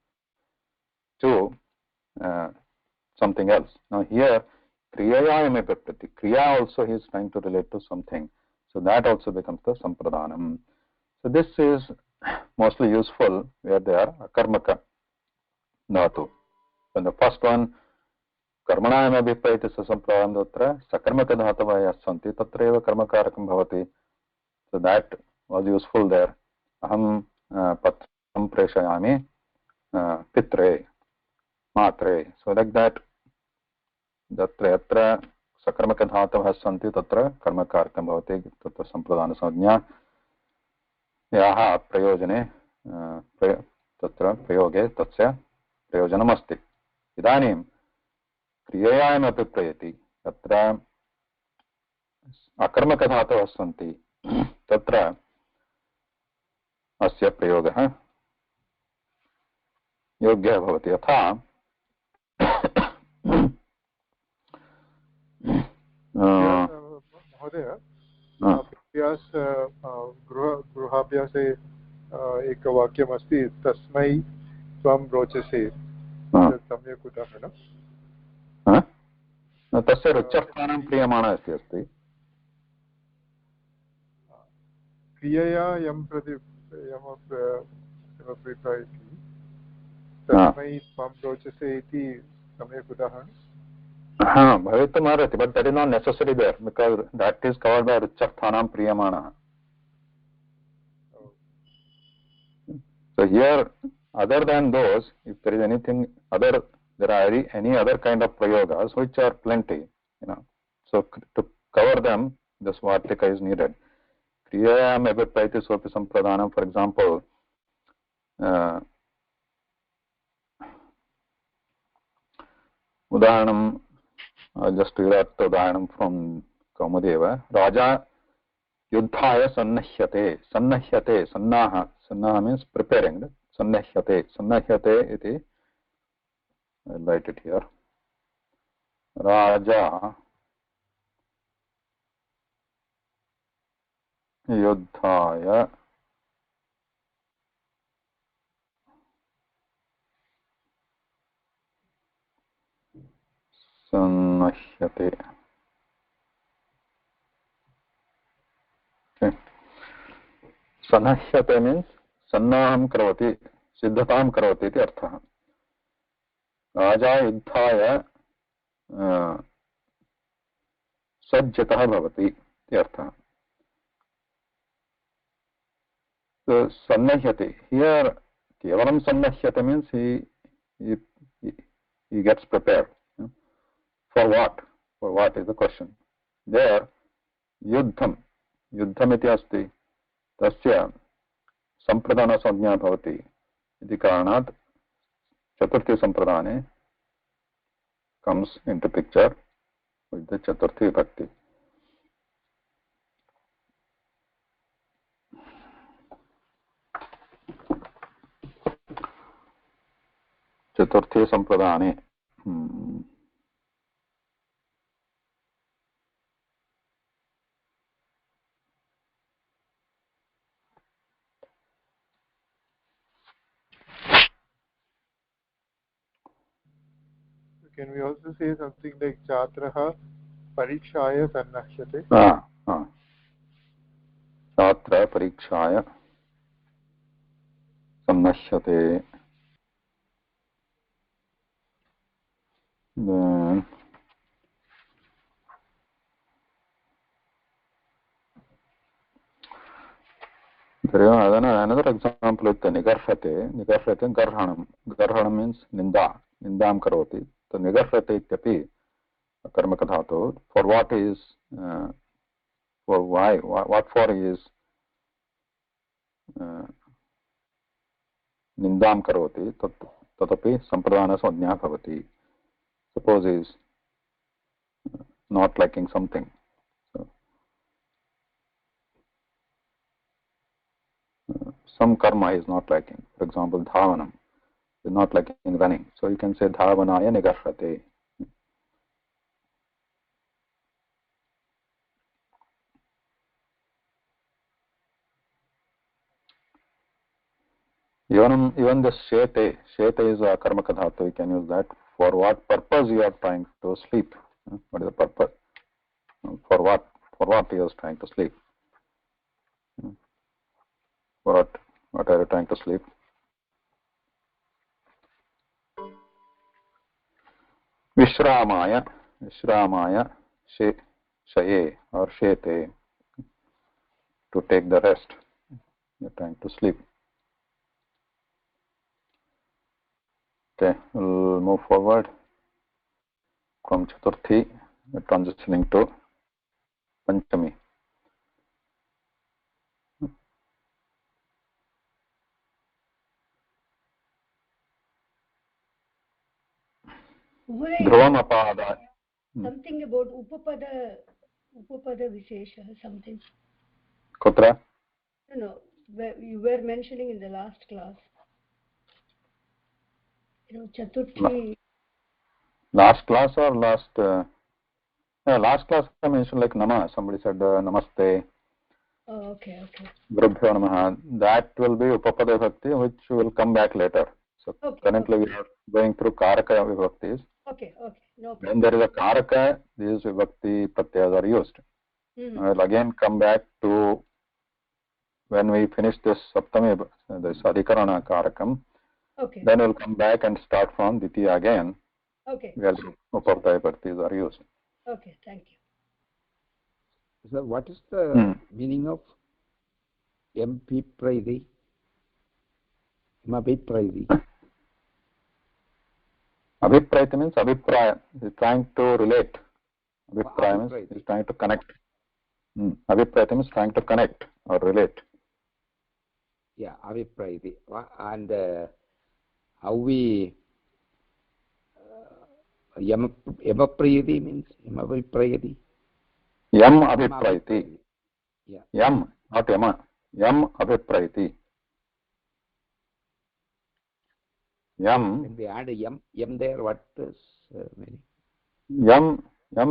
to something else. Now here, kriyayam abhiprati, kriya also he is trying to relate to something. So that also becomes the sampradhanam. So this is mostly useful where they are akarmaka dhatu. When the first one, कर्मणायाम् अभिप्रैति सम्प्रदानं तत्र सकर्मकधातवः यः सन्ति तत्रैव कर्मकारकं भवति. So that was useful there. Aham patram preshayami pitre matre. So like that, तत्र यत्र सकर्मकधातवः सन्ति तत्र कर्मकारकं भवति. तत्र सम्प्रदानसंज्ञा याः प्रयोजने तत्र प्रयोगे तस्य प्रयोजनमस्ति. इदानीं क्रियायामपि प्रयति तत्र अकर्मकधातवः सन्ति तत्र अस्य प्रयोगः योग्यः भवति. यथा महोदय, गृहाभ्यासे एकवाक्यमस्ति, तस्मै त्वं रोचसे, सम्यक् उदाहरणं. तस्य रुच्यर्थानां क्रियमाणः अस्ति. क्रियया यं प्रति यमप्रीपायति, तस्मै त्वं रोचसे इति सम्यक् उदाहरणं. भवितुमर्हति, but that is not necessary there because that is covered by rucharthanam priyamana. So here, other than those, if there is anything other, there are any other kind of prayogas which are plenty, so to cover them, this vartika is needed. Kriyayam abhipraiti sopi sampradanam, for example, udaharanam, just to read the udaharanam from Kaumadeva. Raja yuddhaya sannahyate. Sannahyate, sannaha. Sannaha means preparing. Sannahyate. Sannahyate iti. I'll write it here. Raja yuddhaya sannahyate. Okay. Sannahyate means sannaham karoti, siddhatam karoti iti arthah. Raja yuddhaya sajjatah bhavati iti arthah. So sannahyate, here kevalam sannahyate means he gets prepared. For what? For what is the question? There, yuddham iti asti, tasya sampradana sanjna bhavati iti karanat chaturthi sampradane comes into picture with the chaturthi vibhakti. Chaturthi sampradane. Can we also say something like Chatraha Parikshaya Sannashyate? Chatra Parikshaya Sannashyate. Then there is another example with the nigarhate. Nigarhate garhanam. Garhanam means ninda. Nindam karoti. So nigarhate ityapi karmaka dhatu. For what is, for why, what for is nindam karoti. Tatapi sampradana sanjna bhavati. Suppose he is not liking something. So, some karma is not liking. For example, dhavanam is not liking running. So you can say dhavanaya nigarhate. Even the shete is a karmaka dhatu. You can use that. For what purpose you are trying to sleep? What is the purpose? For what he is trying to sleep? What are you trying to sleep? Vishramaya, Vishramaya, Shaye or Shete, to take the rest. You're trying to sleep. Okay, we'll move forward from Chaturthi, transitioning to Panchami. Dhruvam apada. Something about Upapada Vishesha, something. Kutra? No, you were mentioning in the last class. Chaturthi. Last class or last? Last class I mentioned like Nama. Somebody said Namaste. Oh, okay. Gurubhyo Namaha. That will be Upapada Vibhakti, which will come back later. So currently we are going through Karaka Vibhaktis. Okay, no problem. When there is a Karaka, these Vibhakti Pratyas are used. I will again come back to when we finish this Saptami, this Adhikarana Karakam. Okay. Then we'll come back and start from Ditya again. Okay. Where Upapada Vibhaktis are used. Okay, thank you. So what is the meaning of Mpipraidi? Mabipraidi. Abhiprayati means Abhipraya. He's trying to relate. Abhipraya means he's trying to connect. Abhiprayati means trying to connect or relate. Yeah, Abhiprayati. And how we Yamaprayati means Yamabhiprayati. Yam Abhiprayati. Yeah. Yam, not Yama. Yam Abhiprayati. Yam. When we add a yam there, what is meaning? Yam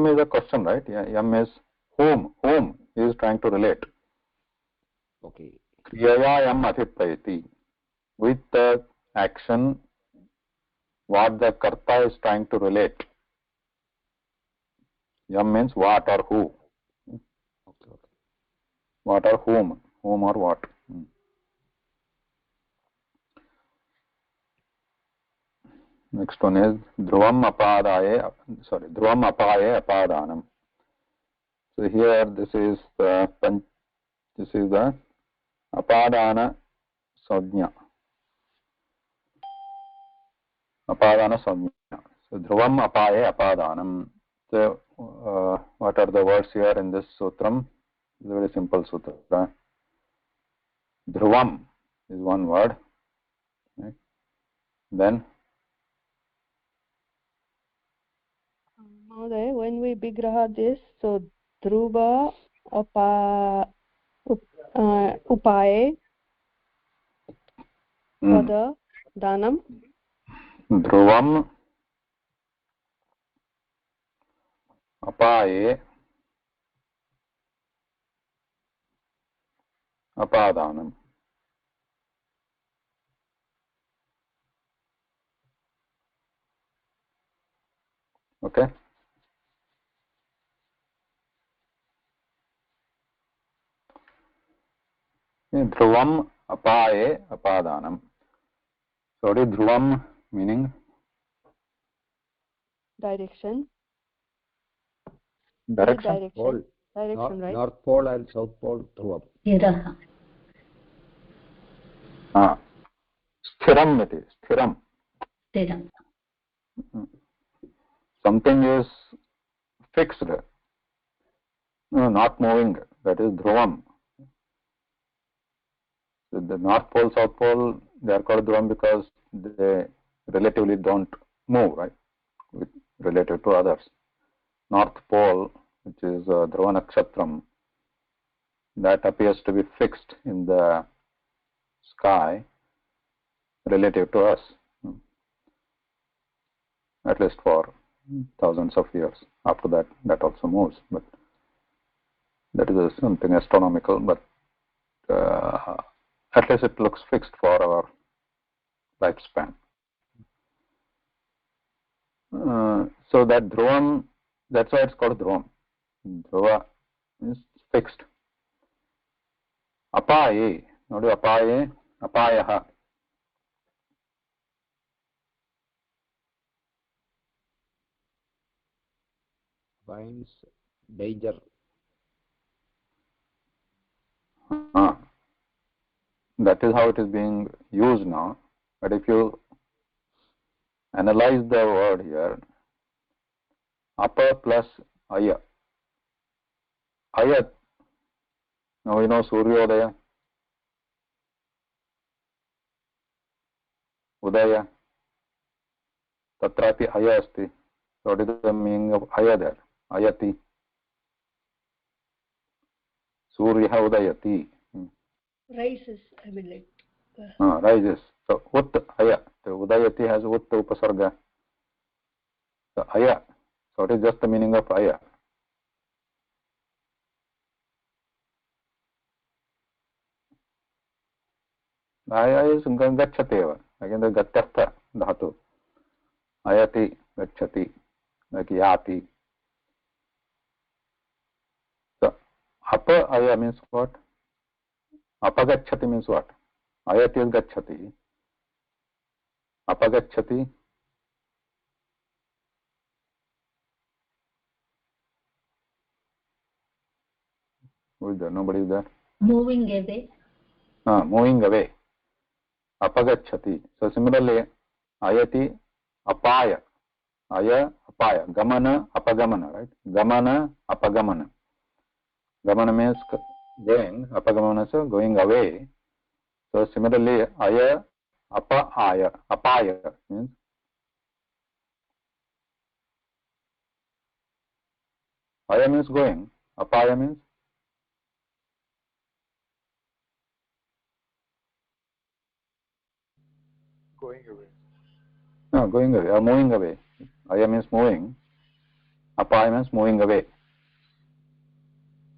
is a question, right? Yam is whom he is trying to relate. Okay. Kriyaya yam abhiprayati. With the action, what the karta is trying to relate. Yam means what or who. Okay. What or whom or what. Next one is Dhruvam apaye apadanam. So here this is the apadana sajna. Apadana sajna. So Dhruvam apaye apadanam. So what are the words here in this sutram? It's a very simple sutra. Dhruvam is one word. Right? Then when we bigraha this, so dhruva upaye pada danam. Dhruvam apaye apadanam. Okay. Dhruvam apaye apadanam. So what is dhruvam meaning? Direction. Direction. Pole. Direction, right? North Pole and South Pole. Dhruvam. Sthiram iti. Sthiram. Something is fixed, not moving. That is dhruvam. So the North Pole, South Pole, they are called dhruvam because they relatively don't move, right, relative to others. North Pole, which is Dhruva Nakshatram, that appears to be fixed in the sky relative to us, at least for thousands of years. After that, that also moves, but that is something astronomical, but at least it looks fixed for our lifespan. So that dhruvam, that's why it's called dhruvam. Dhruva is fixed. Apaye, not apaye, apayaha. finds danger. That is how it is being used now. But if you analyze the word here, apa plus aya. Aya, now we know Suryodaya, Udaya, Tatrapi aya asti. So what is the meaning of aya there? Ayati. Surya udayati. Rises, I mean like. Rises. So ut aya. So udayati has ut upasarga. So aya. So it is just the meaning of aya. Aya is gachateva. Again the gatyartha dhatu. Ayati, gacchati, like yati. So apa aya means what? Apagacchati means what? Ayati is gacchati. Apagacchati. Who is there? Nobody is there. Moving away. Moving away. Apagacchati. So similarly, ayati, apaya. Aya, apaya. Gamana, apagamana, right? Gamana, apagamana. Gamana means going. Apagamana is going away. So similarly, aya, apaya. Apaya means aya means going. Apaya means Going away. no, going away or moving away. Aya means moving. Apaya means moving away.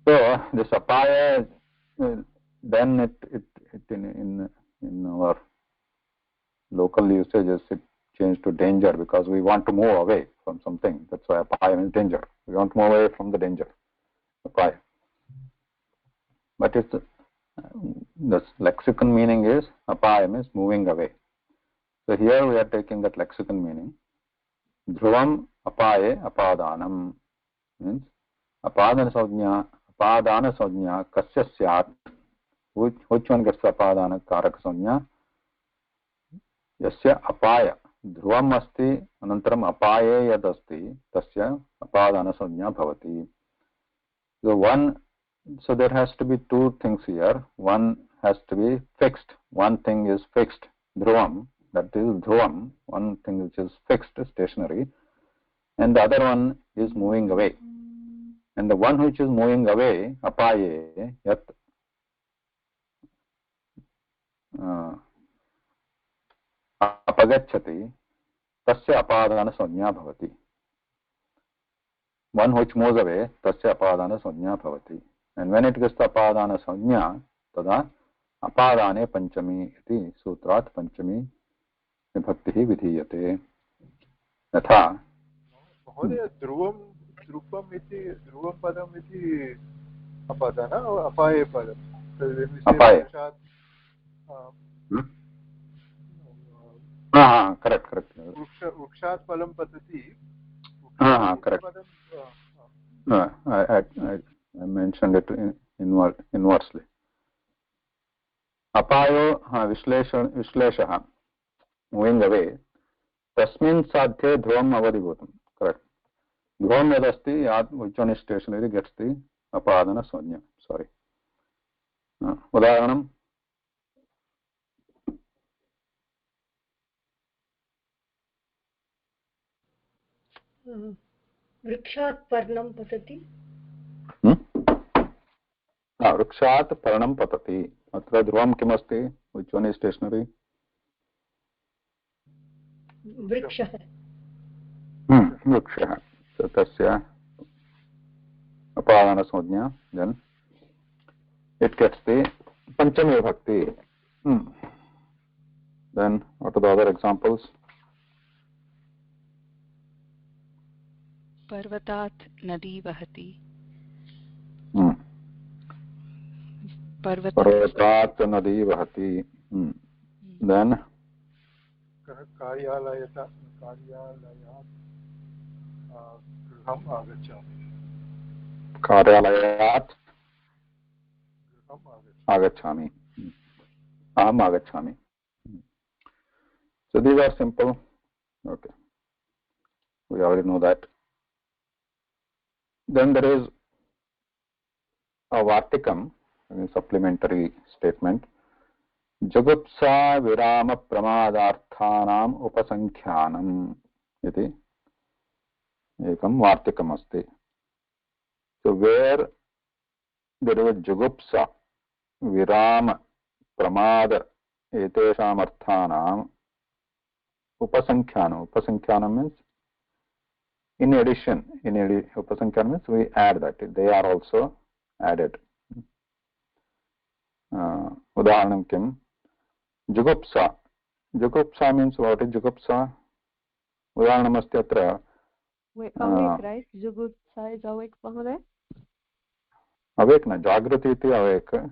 So this apaya, then it in our local usages it changed to danger because we want to move away from something. That's why apaya means danger. We want to move away from the danger. Apaya. But it's the lexicon meaning is apaya means moving away. So here we are taking that lexicon meaning. Dhruvam apaye apadanam means apadana sajna kasya syat. Which one gets apadana karaka sajna? Yasya apaya. Dhruvam asti anantaram apaye yad asti tasya apadana sajna bhavati. So there has to be two things here. One has to be fixed. One thing is fixed. Dhruvam. That is dhruvam, one thing which is fixed, stationary, and the other one is moving away. And the one which is moving away, apaye, yat apagacchati, tasya apadana sajna bhavati. One which moves away, tasya apadana sajna bhavati. And when it gets the apadana sajna, tada apadane panchami iti sutrat panchami विभक्तिः विधीयते यथा महोदय ध्रुवम् इति ध्रुवं पदम् इति अपादान अपाये पदम् करेक्ट वृक्षात् फलं पतति correct. I mentioned it inversely. अपायो विश्लेषः moving away. Tasmin sadhye dhruvam avadibhutam. Correct. Dhruvam yadasti yad which one is stationary gets the apadana sajna. Sorry. Udaharanam. Vrikshat parnam patati. Vrikshat parnam patati. Atra dhruvam kimasti? Which one is stationary? Vrikshah. Vrikshah. So tasya apadana sajna. Then it gets the panchami vibhakti. Then what are the other examples? Parvatat nadi vahati. Parvatat nadi vahati. Then कार्यालयात् कार्यालयात् आगच्छामि. Aham agachami. So these are simple. Okay, we already know that. Then there is a vartikam, a supplementary statement. Jugupsa virama pramadarthanam upasankhyanam iti ekam vartikam asti. So where there is a jugupsa virama pramada etesham arthanam upasankhyanam. Upasankhyanam means in addition. Upasankhyanam means we add that. They are also added. Udaharanam kim? Jugupsa. Jugupsa means what is Jugupsa? Udaharanam asti atra. Wait, awake, right? Jugupsa is awake, Mahoday? Awake na, Jagrati iti awake.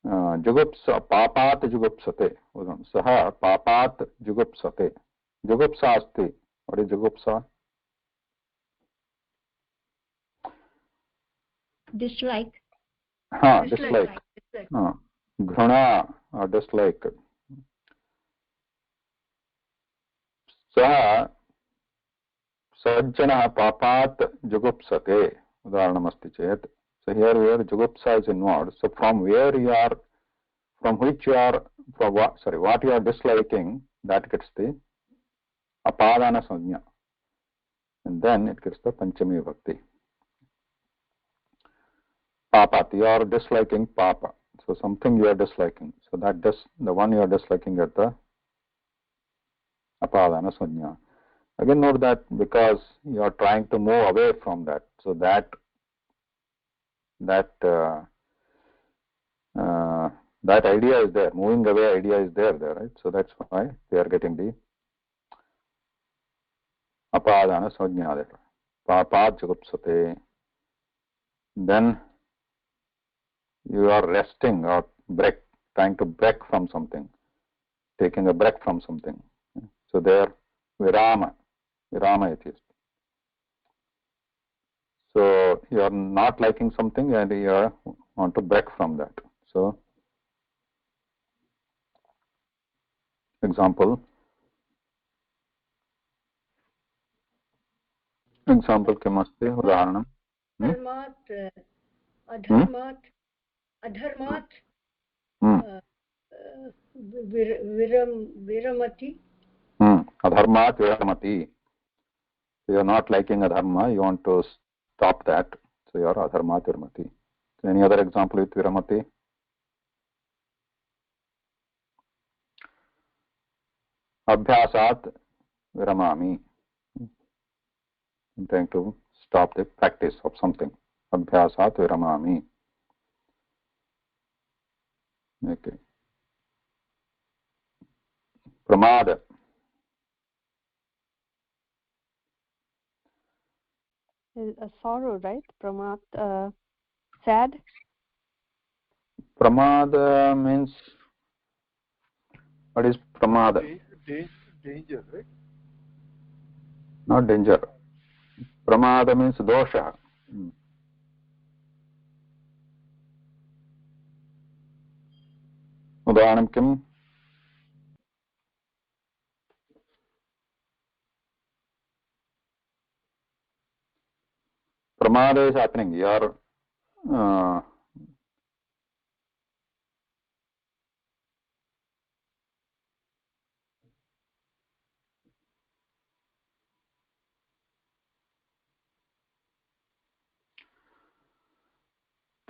Jugupsa, papat jugupsate. Saha papat jugupsate. Jugupsa asti. What is Jugupsa? Dislike. Dislike. Ghrana or dislike. Saha sajjana papat jugupsate. Udaharanamasti chet. So here where jugupsa is involved. So from what you are disliking, that gets the apadana sanya. And then it gets the panchami vibhakti. Papat, you are disliking papa. So something you are disliking. So that the one you are disliking at the apadana sanya. Again note that because you are trying to move away from that. So that idea is there. Moving away idea is there, right? So that's why they are getting the apadana sanya there. Papat jugupsate. Then you are resting or trying to break from something, taking a break from something. So there, virama it is. So you are not liking something and you want to break from that. So, example किमस्ति उदाहरणम् अधर्मात् viramati. Adharmat viramati. So you are not liking adharma, you want to stop that. So you are adharmat viramati. So any other example with viramati? Abhyasat viramami. I'm trying to stop the practice of something. Abhyasat viramami. Okay. Pramada. A sorrow, right? Pramad, sad. Pramada means, what is pramada? Danger, right? Not danger. Pramada means dosha. Udaharanam kim? Pramada is happening. You are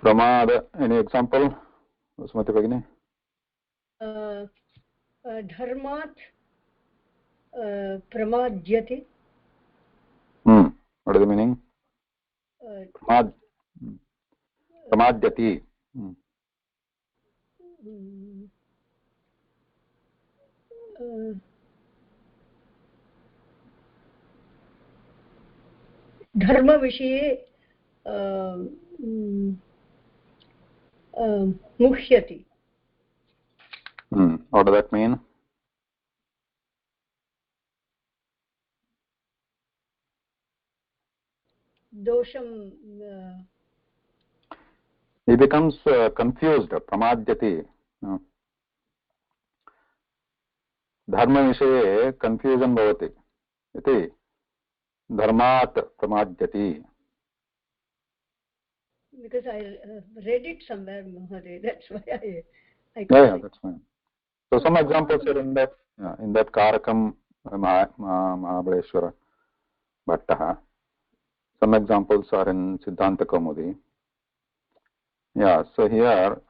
pramada. Any example? Usmati Bhagini? Dharmat pramadyate. What is the meaning? Pramadyati. Dharma vishaye muhyati. What does that mean? dosham. He becomes confused. Pramadyati. Dharma विषये confusion भवति इति धर्मात् प्रमाद्यति. Because I read it somewhere, Mahadev. That's why I yeah, that's fine. So some examples are in that Karakam Mahabaleshwara Bhattah. Some examples are in Siddhanta Kaumudi. Yeah, so here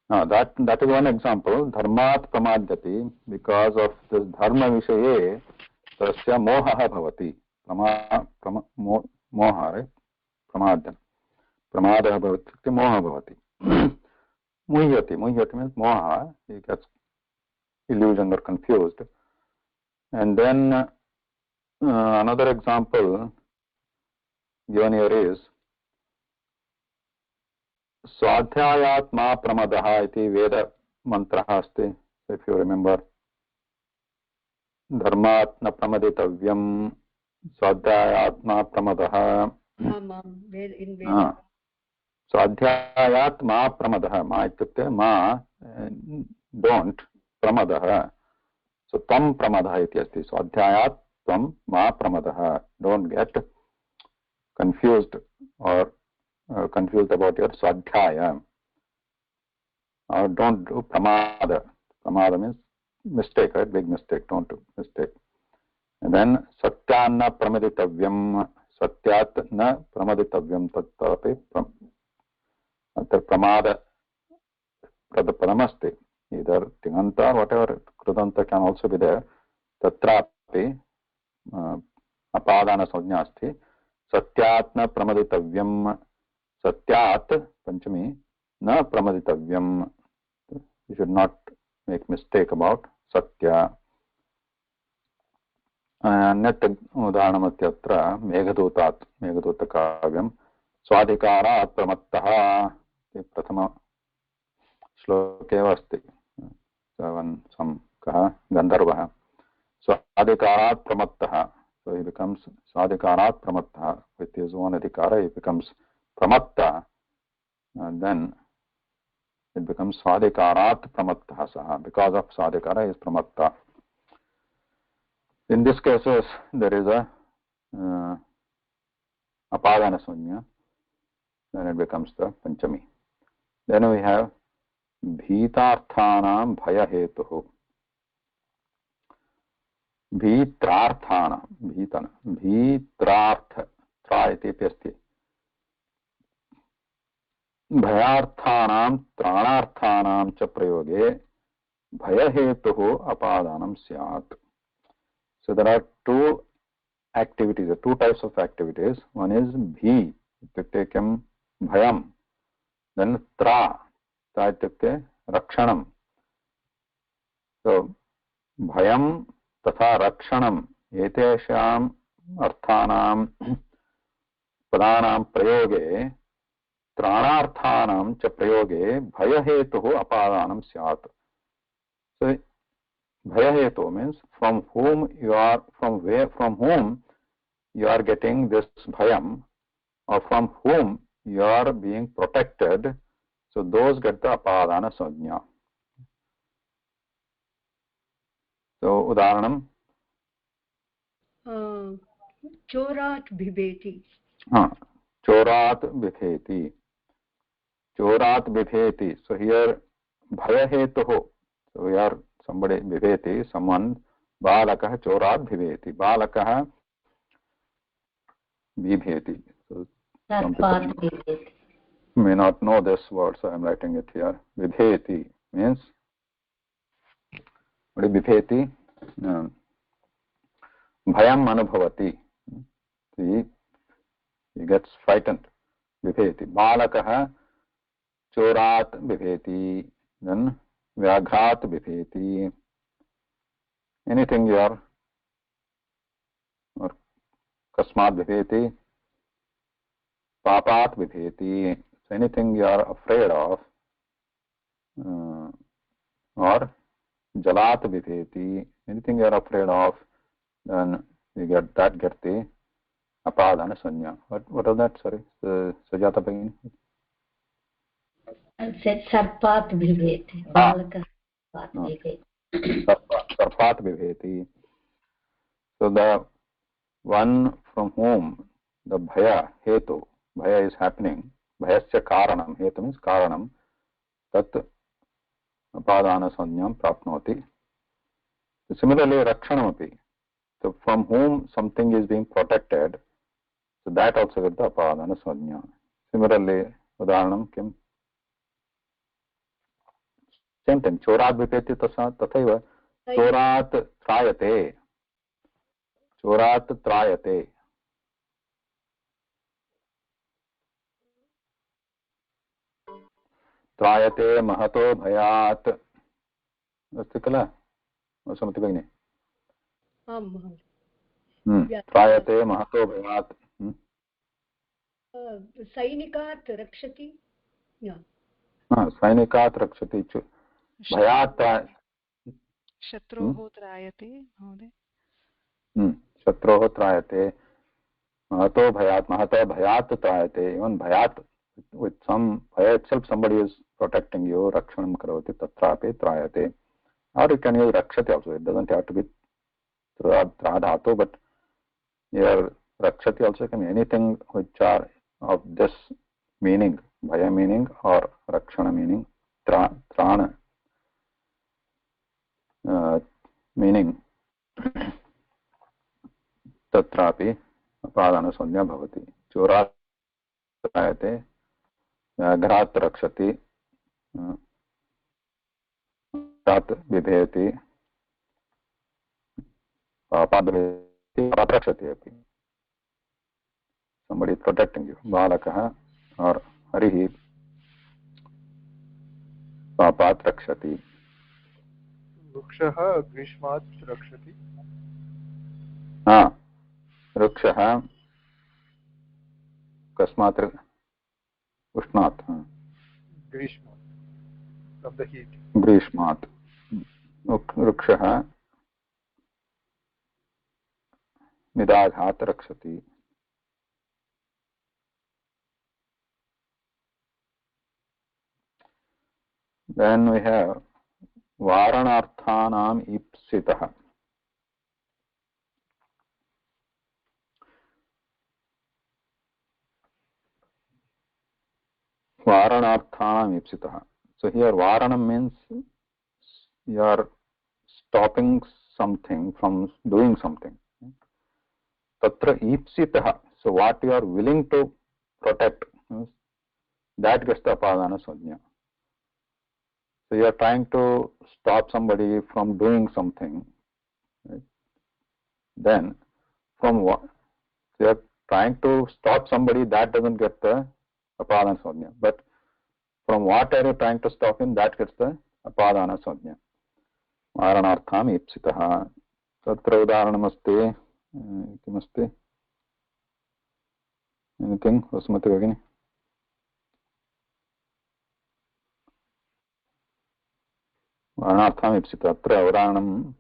that is one example. Dharmat pramadyati, because of this dharma vishaye tasya moha bhavati. Moha, right? Pramadya. Pramada bhavati, moha bhavati. Muhyati means moha. He gets illusioned or confused. And then another example given here is स्वाध्यायात् मा प्रमदः इति वेद मन्त्रः अस्ति. If you remember, धर्मात् न प्रमदितव्यं स्वाध्यायात् मा प्रमदः. स्वाध्यायात् मा प्रमदः. मा इत्युक्ते मा don't प्रमदः. So त्वं प्रमदः इति अस्ति. स्वाध्यायात् त्वं मा प्रमदः. Don't get confused or confused about your swadhyaya, or don't do pramada. Pramada means mistake, right? Big mistake. Don't do mistake. And then satyanna pramaditavyam. Satyat na pramaditavyam. Tattapi pramada pradamasti. Either tinganta or whatever krudanta can also be there. Tatrapi apadana sanya asti. Satyat na pramaditavyam. Satyat panchami na pramaditavyam. You should not make mistake about satya. Anyat udaharanamati atra meghadutat kavyam swadhikarat pramattah. Prathama shloke asti. Some kaha gandharvah. Swadhikarat pramattah. So he becomes swadhikarat pramattah. With his own adhikara he becomes pramatta, and then it becomes swadhikarat pramattah saha. Because of swadhikara is pramatta. In these cases there is a apadana sunya, then it becomes the panchami. Then we have bhitarthanam bhaya hetuhu. Bhitrarthana, bhitana, bhitrartha, tra iti asti. भयार्थानां त्राणार्थानां च प्रयोगे भयहेतुः अपादानं स्यात्. So there are two activities, two types of activities. One is bhi ityukte kim bhayam, then tra ityukte rakshanam. So bhayam तथा रक्षणं एतेषाम् अर्थानां पदानां प्रयोगे त्राणार्थानां च प्रयोगे भयहेतुः अपादानं स्यात्. So bhayahetu means from whom you are getting this bhayam, or from whom you are being protected. So those get the apadana sanya. So udaharanam chorat bibheti. Chorat bibheti. Chorat bibheti. So here bhayahetuh. So we are somebody bibheti, someone. Balakah chorat bibheti. Balakah bibheti. So some people may not know this word, so I am writing it here. Bibheti means what is bibheti? Bhayam anubhavati. He gets frightened. Bibheti. Balakah chorat bibheti. Then vyaghat bibheti. Anything you are, or kasmat bibheti, papat bibheti. So anything you are afraid of, or jalat bibheti. Anything you are afraid of, then you get that the apadana sanya. What was that? Sorry, Sujata Bhagini. And said sarpat viveti. Balaka sarpat viveti. Sarpat viveti. So the one from whom the bhaya hetu, bhaya is happening, bhayasya karanam, hetu means karanam, tat apadana sanyam prapnoti. Similarly, rakshanamapi, so from whom something is being protected, so that also gets the apadana sanya. Similarly, udaharanam kim? Same thing, chorat vipeti tathaiva, chorat trayate, chorat trayate. त्रायते Mahato भयात् अस्ति किल वसुमति भगिनी त्रायते महतो भयात् सैनिकात् रक्षति सैनिकात् रक्षति भयात् शत्रोः त्रायते महोदय शत्रोः त्रायते महतो भयात् महतो भयात् त्रायते even भयात् with some bhaya itself somebody is protecting you rakshanam karoti tatrapi trayate, or you can use rakshati also. It doesn't have to be dhatu, but your rakshati also can be anything which are of this meaning, bhaya meaning or rakshana meaning, trana meaning. Tatrapi apadana sanya bhavati. Chorat trayate, घ्रात रक्षति, घ्रात बिभेति, पापाद रक्षति अपि. Somebody is protecting you. बालकः और हरिः पापात् रक्षति. वृक्षः ग्रीष्मात् रक्षति. वृक्षः कस्मात् उष्णात् ग्रीष्मात् from the heat. ग्रीष्मात् वृक्षः निदाघात् रक्षति. Then we have varanarthanam ipsitah. Varanarthanam ipsitah. So here varanam means you are stopping something from doing something. Tatra ipsitah. So what you are willing to protect, that gets the apadana sanya. So you are trying to stop somebody from doing something. Right? Then from what? So you are trying to stop somebody, that doesn't get the apadana sanya. But from what are you trying to stop him, that gets the apadana sanya. Varanartham ipsitah. Tatra udaharanamasti. Kimasti? Anything? Vasumati Bhagini? Varanartham ipsitah. Tatra udaharanam.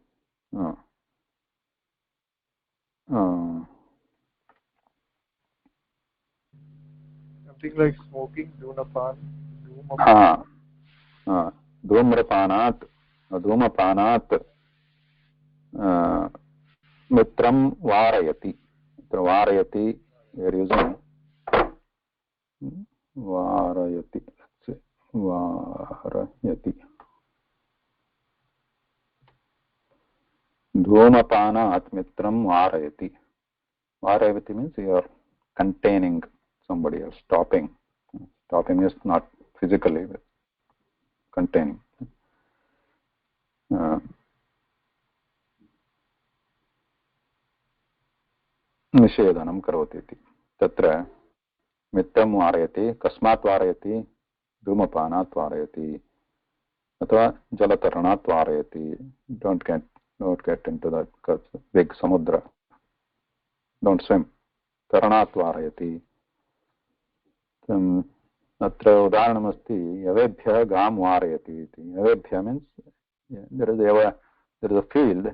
Something like smoking, dhumapan. Dhumrapanat mitram varayati. Varayati, we are using varayati. Varayati. Dhumapanat mitram varayati. Varayati means you are containing somebody else, stopping. Stopping is not physically, but containing. निषेधनं करोति इति. तत्र मित्रं वारयति, कस्मात् वारयति, धूमपानात् वारयति अथवा जलतरणात् वारयति. Don't get into that big samudra. Don't swim. तरणात् वारयति. अत्र उदाहरणमस्ति यवेभ्यः गां वारयति इति. यवेभ्यः means there is a field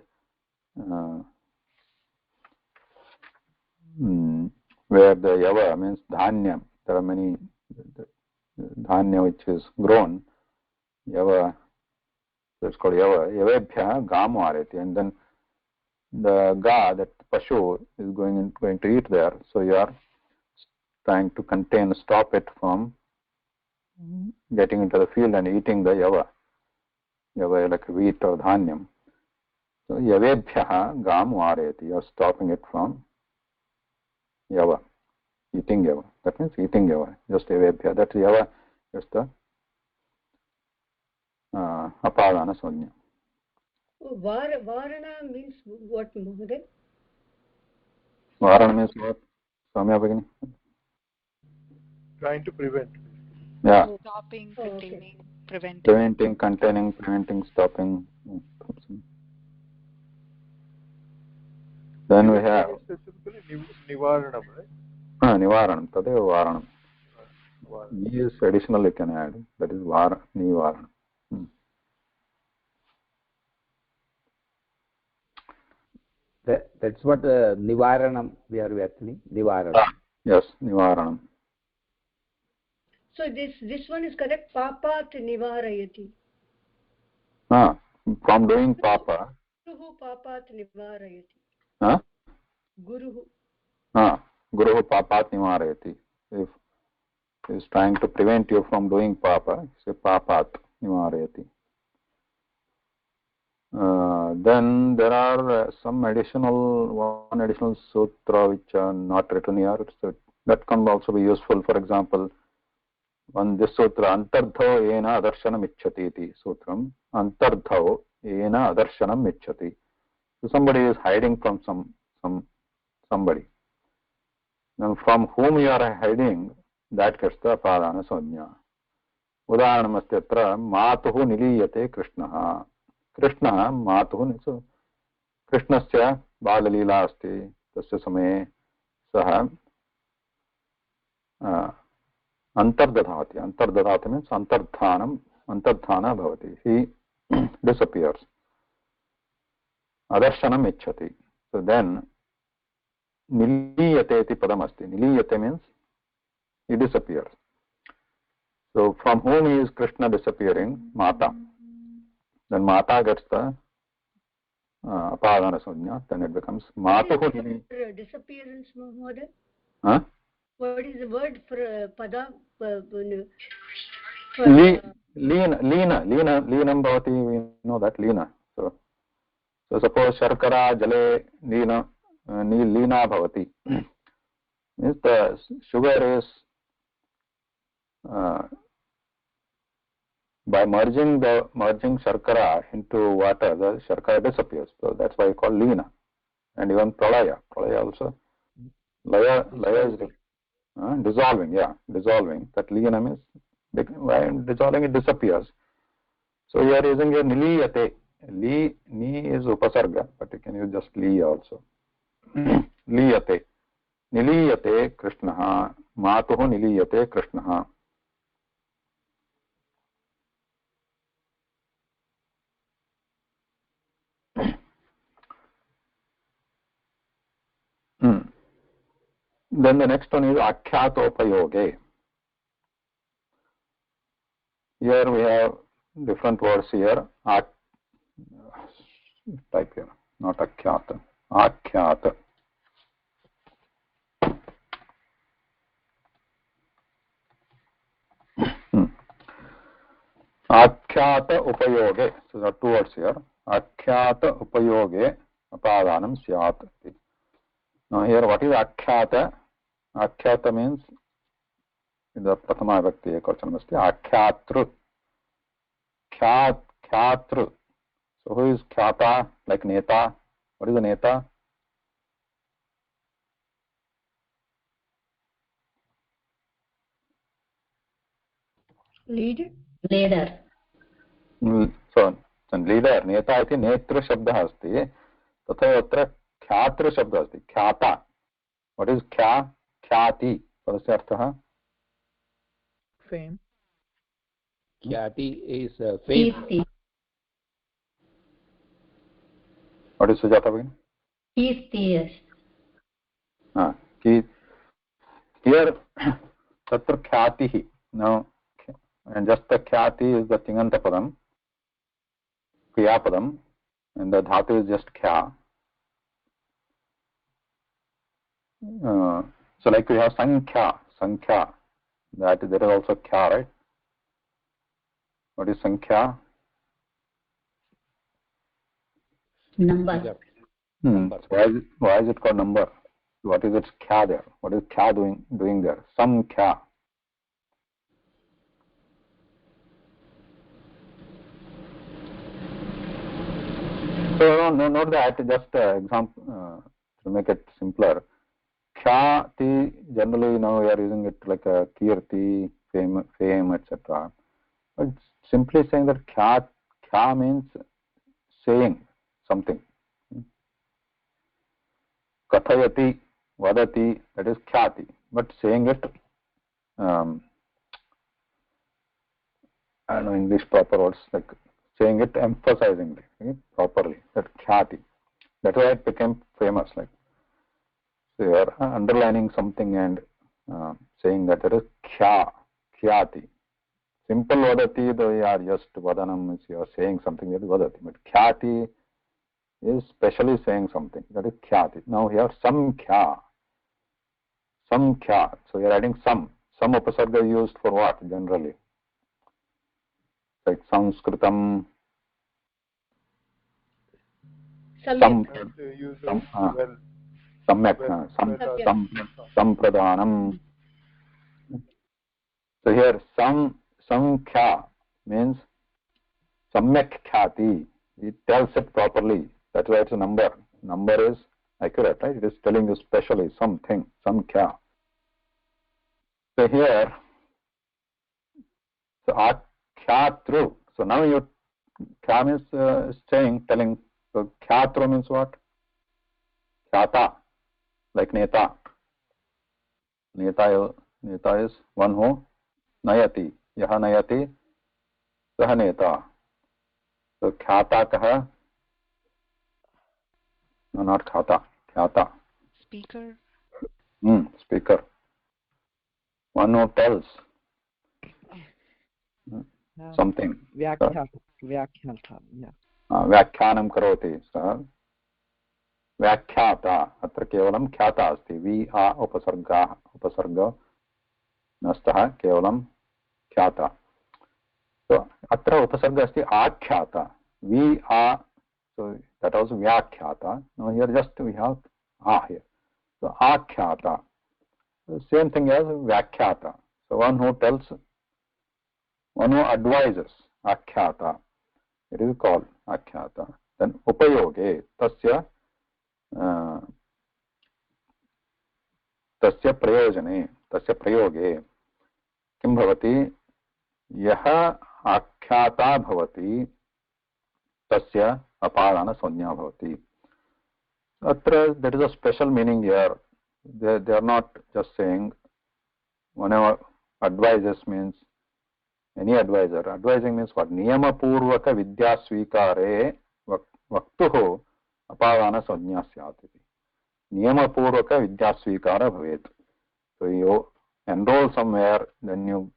where the yava means dhanya. There are many dhanya which is grown. Yava, so it's called yava. Yavebhya gam vareti, and then the ga, that pashu, is going to eat there. So you are trying to stop it from getting into the field and eating the yava. Yava like wheat or dhanyam. So yavebhya gam vareti. You are stopping it from yava, eating yava. That means eating yava. Just yavebhya. That's yava. Just the apadana sanya. Varana means what, Mahoday? Varana means what? Samya Bhagini? Trying to prevent. Yeah. Stopping, containing, preventing, containing, preventing, stopping. Then we have specifically nivaranam, right? Nivaranam. Tadeva varanam. Ni is additional you can add. That is nivaranam. That's what nivaranam we are actually nivaranam. Yes, nivaranam. So this one is correct. Papat nivarayati. From doing papa. Guruhu papat nivarayati. Guruhu. Guruhu papat nivarayati. If he is trying to prevent you from doing papa, say papat nivarayati. Then there are one additional sutra which are not written here. So that can also be useful. For example, on this sutra, antardho ena adarshanam ichchati iti sutram. Antardho ena adarshanam ichchati. So somebody is hiding from somebody. Now from whom you are hiding, that gets the apadana sanya. Udaharanamasti atra matuhu niliyate Krishnaha. Krishna matuhu. So Krishnasya balalila asti. Tasya samaye saha antardadhati. Antardadhati means antardhana bhavati. He disappears. Adarshanam ichchati. So then niliyate iti padam asti. Niliyate means he disappears. So from whom is Krishna disappearing? Mata. Then Mata gets the apadana sanya. Then it becomes Matuhu nili. Disappearance, Mahoday? Huh? What is the word for pada? Leenam bhavati, we know that leena. So suppose sharkara jale leena bhavati. Means the sugar is by merging sharkara into water, the sharkara disappears. So that's why I call leena. And even pralaya also. Laya is dissolving. Dissolving. That leena means by dissolving it disappears. So you are using your niliyate. Ni is upasarga, but you can use just li also. Liyate. Niliyate Krishnaha. Matuhu niliyate Krishnaha. Then the next one is akhyatopayoge. Here we have different words here. Type here, not akhyata. Akhyata. Akhyata upayoge. So there are two words here. Akhyata upayoge apadanam syat. Now here what is akhyata? Akhyata means the prathama vibhakti ekvachanam asti. Akhyatru. Khyatru. So who is khyata? Like neta. What is a neta? Leader. So leader. Neta iti netra shabdah asti. तथा अत्र ख्यातृ शब्दः अस्ति. ख्याता. What is ख्याति? पदस्य अर्थः? Fame. Khyati is fame. What is Sujata Bhagini? Kirti, yes. here tatra khyatihi. Now, and just the khyati is the tinganta padam, kriya padam, and the dhatu is just kya. So like we have sankhya, that there is also kya, right? What is sankhya? Number. Why is it called number? What is its kya there? What is kya doing there? Some kya. So note that just example to make it simpler. Khyati, generally now we are using it like a kirti, fame, etc. But simply saying that kya means saying something. Kathayati, vadati, that is khyati. But saying it, I don't know English proper words, like saying it emphasizingly, properly, that khyati. That's why it became famous. Like, so you are underlining something and saying that there is khyati. Simple vadati, though you are just vadanam, you are saying something, that is vadati. But khyati is specially saying something, that is khyati. Now here some kya. So you are adding some upasarga used for what generally? Like Sanskritam, sampradhanam. So here some kya means samyak khyati. It tells it properly. That's why it's a number. Number is accurate, right? It is telling you specially something, some kya. So here, so khyatru. So now you kya means saying, telling. So khyatru means what? Khyata, like neta. Neta is one who nayati. Yaha nayati, saha neta. So khyata kaha? No, not khata. Khyata. Speaker. Speaker. One who tells something. व्याख्यानं करोति सः व्याख्याता. अत्र केवलं ख्याता अस्ति. वि आ उपसर्ग नस्तः, केवलं ख्याता. So अत्र उपसर्ग अस्ति आख्याता. वि आ, so that was व्याख्याता. Now here just we have a here. So आख्याता. Same thing as व्याख्याता. So one who tells, one who advises, आख्याता. It is called आख्याता. Then उपयोगे, तस्य प्रयोजने, तस्य प्रयोगे किं भवति? यः आख्याता भवति तस्य अपादानसंज्ञा भवति. अत्र there is a special meaning here. They are not just saying whenever advises means any advisor. Advising means what? नियमपूर्वक विद्या स्वीकारे वक्तुः अपादानसंज्ञा स्यात् इति. नियमपूर्वक विद्या स्वीकार भवेत्. So you enroll somewhere, then you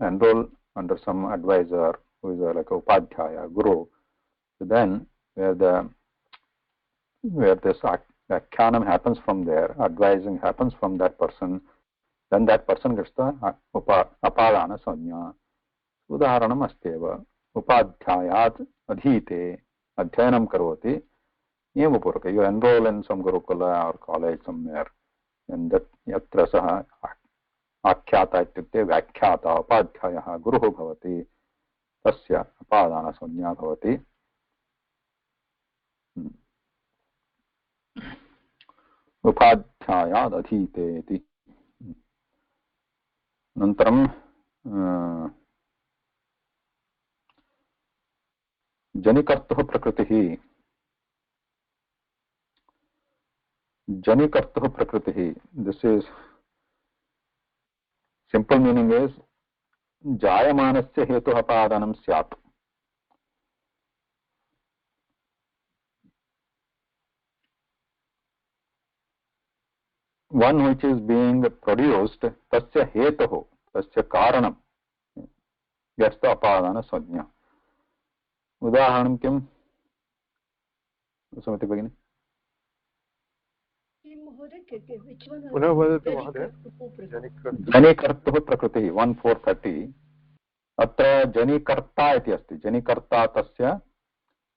enroll under some advisor who is like a upadhyaya, guru. So then where this Vyakhyanam happens from there, advising happens from that person, then that person gets the apadana sanya. Udaharanam asteva. Upadhyayat adhite adhyanam karoti niyamapurvaka. You enroll in some gurukula or college somewhere, and that yatra saha akhyata ityukte vyakhyata upadhyayah guruh bhavati tasya apadana sanya bhavati. उपाध्यायाद् अधीते इति. अनन्तरं जनिकर्तुः प्रकृतिः. जनिकर्तुः प्रकृतिः. This is simple meaning is जायमानस्य हेतुः अपादानं स्यात्. one which is being produced, tasya hetuh, tasya karanam, gets the apadana sajna. Udaharanam kim? Sumati Bhagini. पुनः वदतु महोदय. जनिकर्तुः प्रकृतिः 1430. अत्र जनिकर्ता इति अस्ति. जनिकर्ता तस्य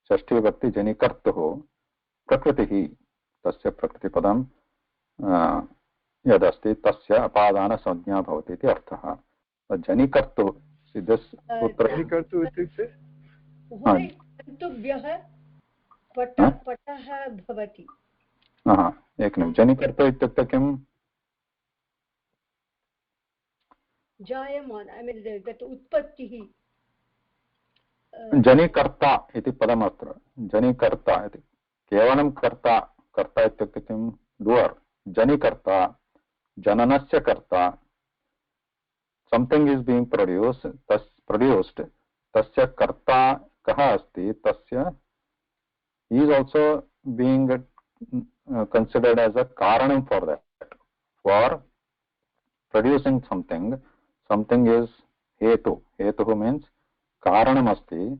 षष्ठी विभक्ति जनिकर्तुः, प्रकृतिः तस्य प्रकृतिपदं यदस्ति तस्य अपादानसंज्ञा भवति इति अर्थः. जनिकर्तुः जनिकर्तुः इत्युक्ते पटः भवति. एकनिमिषं. जनिकर्तुः इत्युक्ते किम्? जायमान, I mean that उत्पत्तिः. जनिकर्ता इति पदमत्र. जनिकर्ता इति केवलं कर्ता. कर्ता इत्युक्ते किं? डुअर्. जनिकर्ता, जननस्य कर्ता. समथिङ्ग् इस् बीइङ्ग् प्रोड्यूस्ड्, तस्य कर्ता कः अस्ति? तस्य he is also being considered as a karanam for that. For producing something, something is hetu. Hetu means karanam asti.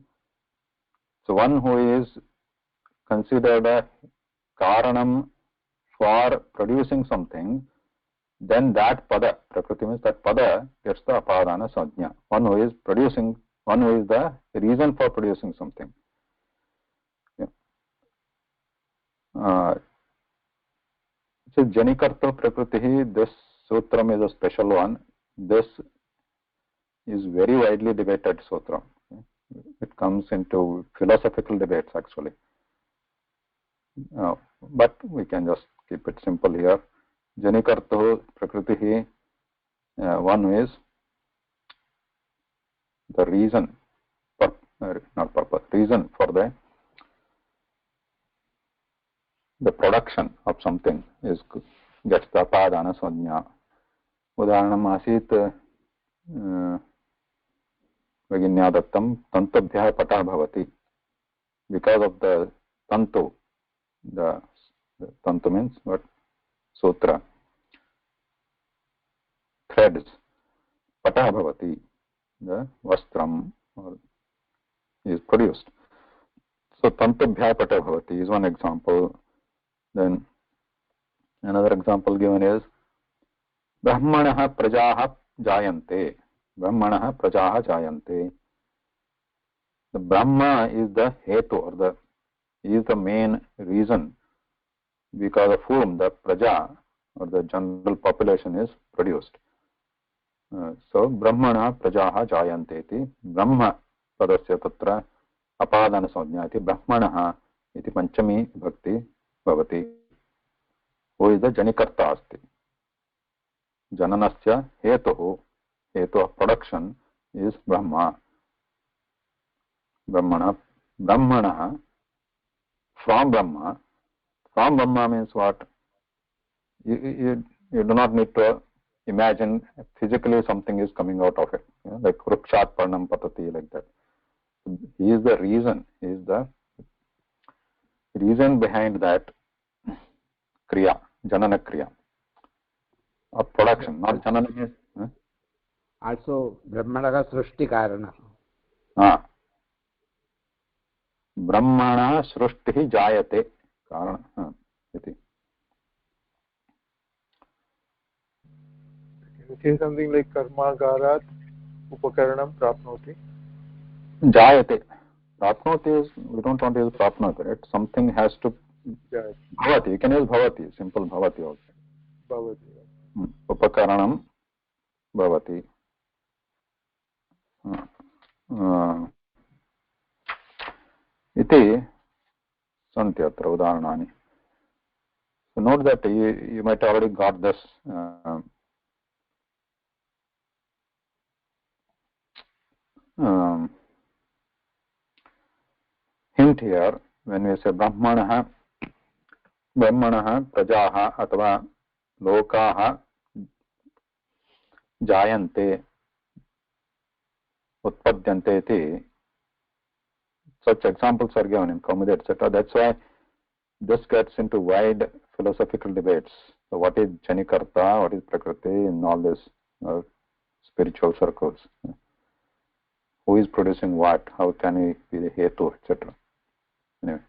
So one who is considered a karanam for producing something, then that pada, prakriti means that pada, gets the apadana sajna. One who is producing, one who is the reason for producing something. So janikarta prakriti, this sutram is a special one. This is very widely debated sutram. It comes into philosophical debates actually. But we can just keep it simple here. Janikarta prakriti, one is the reason, not purpose, reason for the production of something is gets the apadana sajna. Udaharanam asit Vaginya dattam tantubhyah patah bhavati. Because of the tantu, the tantu means what? Sutra, threads, patah bhavati, the vastram is produced. So tantubhyah patah bhavati is one example. Then another example given is brahmanah prajaah jayante. Brahmanah prajaah jayante. The Brahma is the hetu, or is the main reason because of whom the praja or the general population is produced. So brahmana prajaah jayante iti brahma padasya tatra apadana sajna iti brahmanah iti panchami vibhakti bhavati. Who is the janikarta asti. Jananasya hetu of production is Brahma. Brahmanah from Brahma. From Brahma means what? You do not need to imagine physically something is coming out of it, like rukshat parnam patati, like that. He is the reason. He is the reason behind that kriya, janana kriya of production. Not janana means also brahmanaga srushti karana. Brahmana srushti jayate karana iti. It is something like karmagarat upakaranam prapnoti. Jayate. Prapnoti is, we don't want to use prapnoti, right? Something has to bhavati. You can use bhavati, simple bhavati also. Bhavati. Upakaranam bhavati. Iti santi atra udaharanani. So note that you might already got this hint here when we say brahmanah prajaah athava lokaah jayante utpadyante iti. Such examples are given in Kaumudi, etc. That's why this gets into wide philosophical debates So what is Janikarta, what is Prakriti in all this spiritual circles? Who is producing what? How can he be the Hetu, etc. Anyway.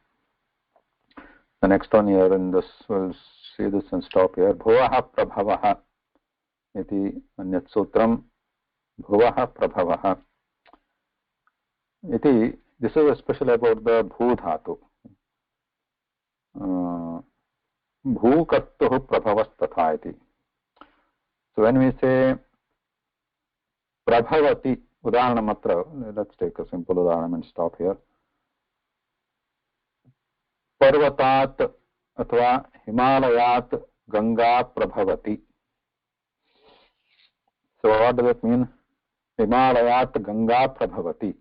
The next one here in this, we'll see this and stop here. Bhuvaha prabhavaha iti anyat sutram. Bhuvaha prabhavaha iti. This is especially about the bhu dhatu. Bhukartuh prabhavastatha iti. So when we say prabhavati, udaharanamatra, let's take a simple udaharanam and stop here. Parvatat अथवा हिमालयात गंगा प्रभवति. So what does it mean? हिमालयात गंगा प्रभवति.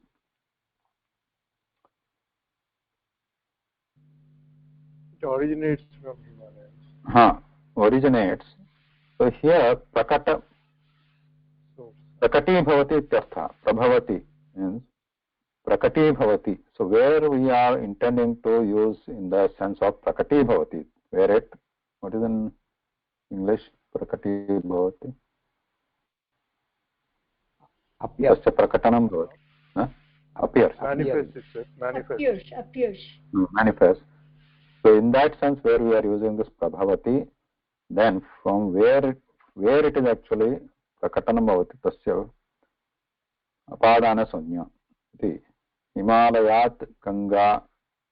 It originates from Himalayas. Originates. So here prakata prakati bhavati ityartha. Prabhavati means prakati bhavati. So where we are intending to use in the sense of prakati bhavati, where it, what is in English prakati bhavati? Appears. Prakatanam bhavati. Appears. Manifest. So in that sense, where we are using this prabhavati, then from where it is actually prakatanam bhavati, tasya apadana sanya. Himalayat Ganga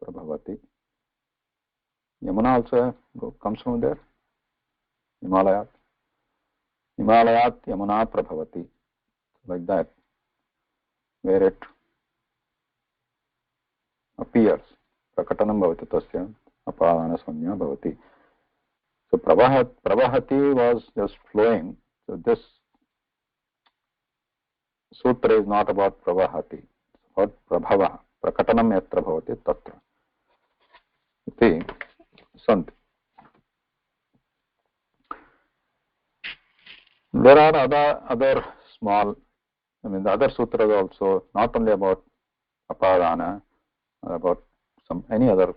Prabhavati. Yamuna also comes from there. Himalayat Yamuna Prabhavati. Like that. Where it appears. Prakatanam bhavati tasya apadana sanya bhavati. So Prabhati was just flowing. So this sutra is not about Prabhati. It's about Prabhava. Prakatanam yatra bhavati tatra. Iti santi. There are other small, the other sutras also, not only about apadana, about any other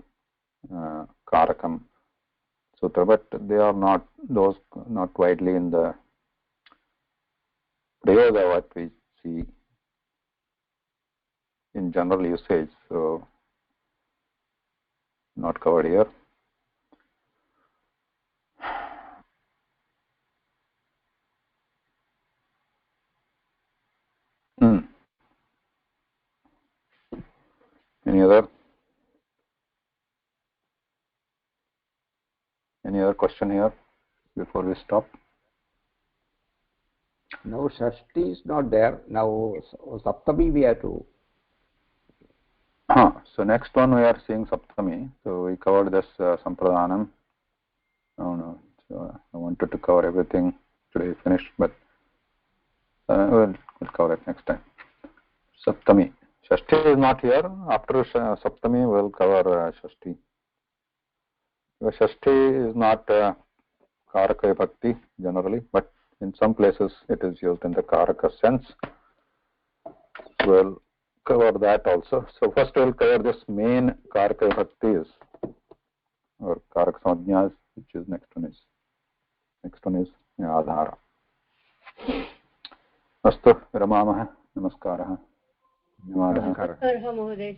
karakam sutra, but they are not widely in the prayoga what we see in general usage, so not covered here. Any other question here before we stop? Now Shashti is not there. Now Saptami we have to. So next one we are seeing Saptami. So we covered this Sampradhanam. So I wanted to cover everything today, finished, but we'll cover it next time. Saptami. Shashti is not here. After Saptami we'll cover Shashti. Shashti is not Karaka Bhakti generally, but in some places it is used in the Karaka sense. We'll cover that also. So first we'll cover this main Karaka Bhaktis or Karaka Samajñas, which is next one is Adhara. Astu Viramamah. Namaskaraha. Namaskaraha Mahoday.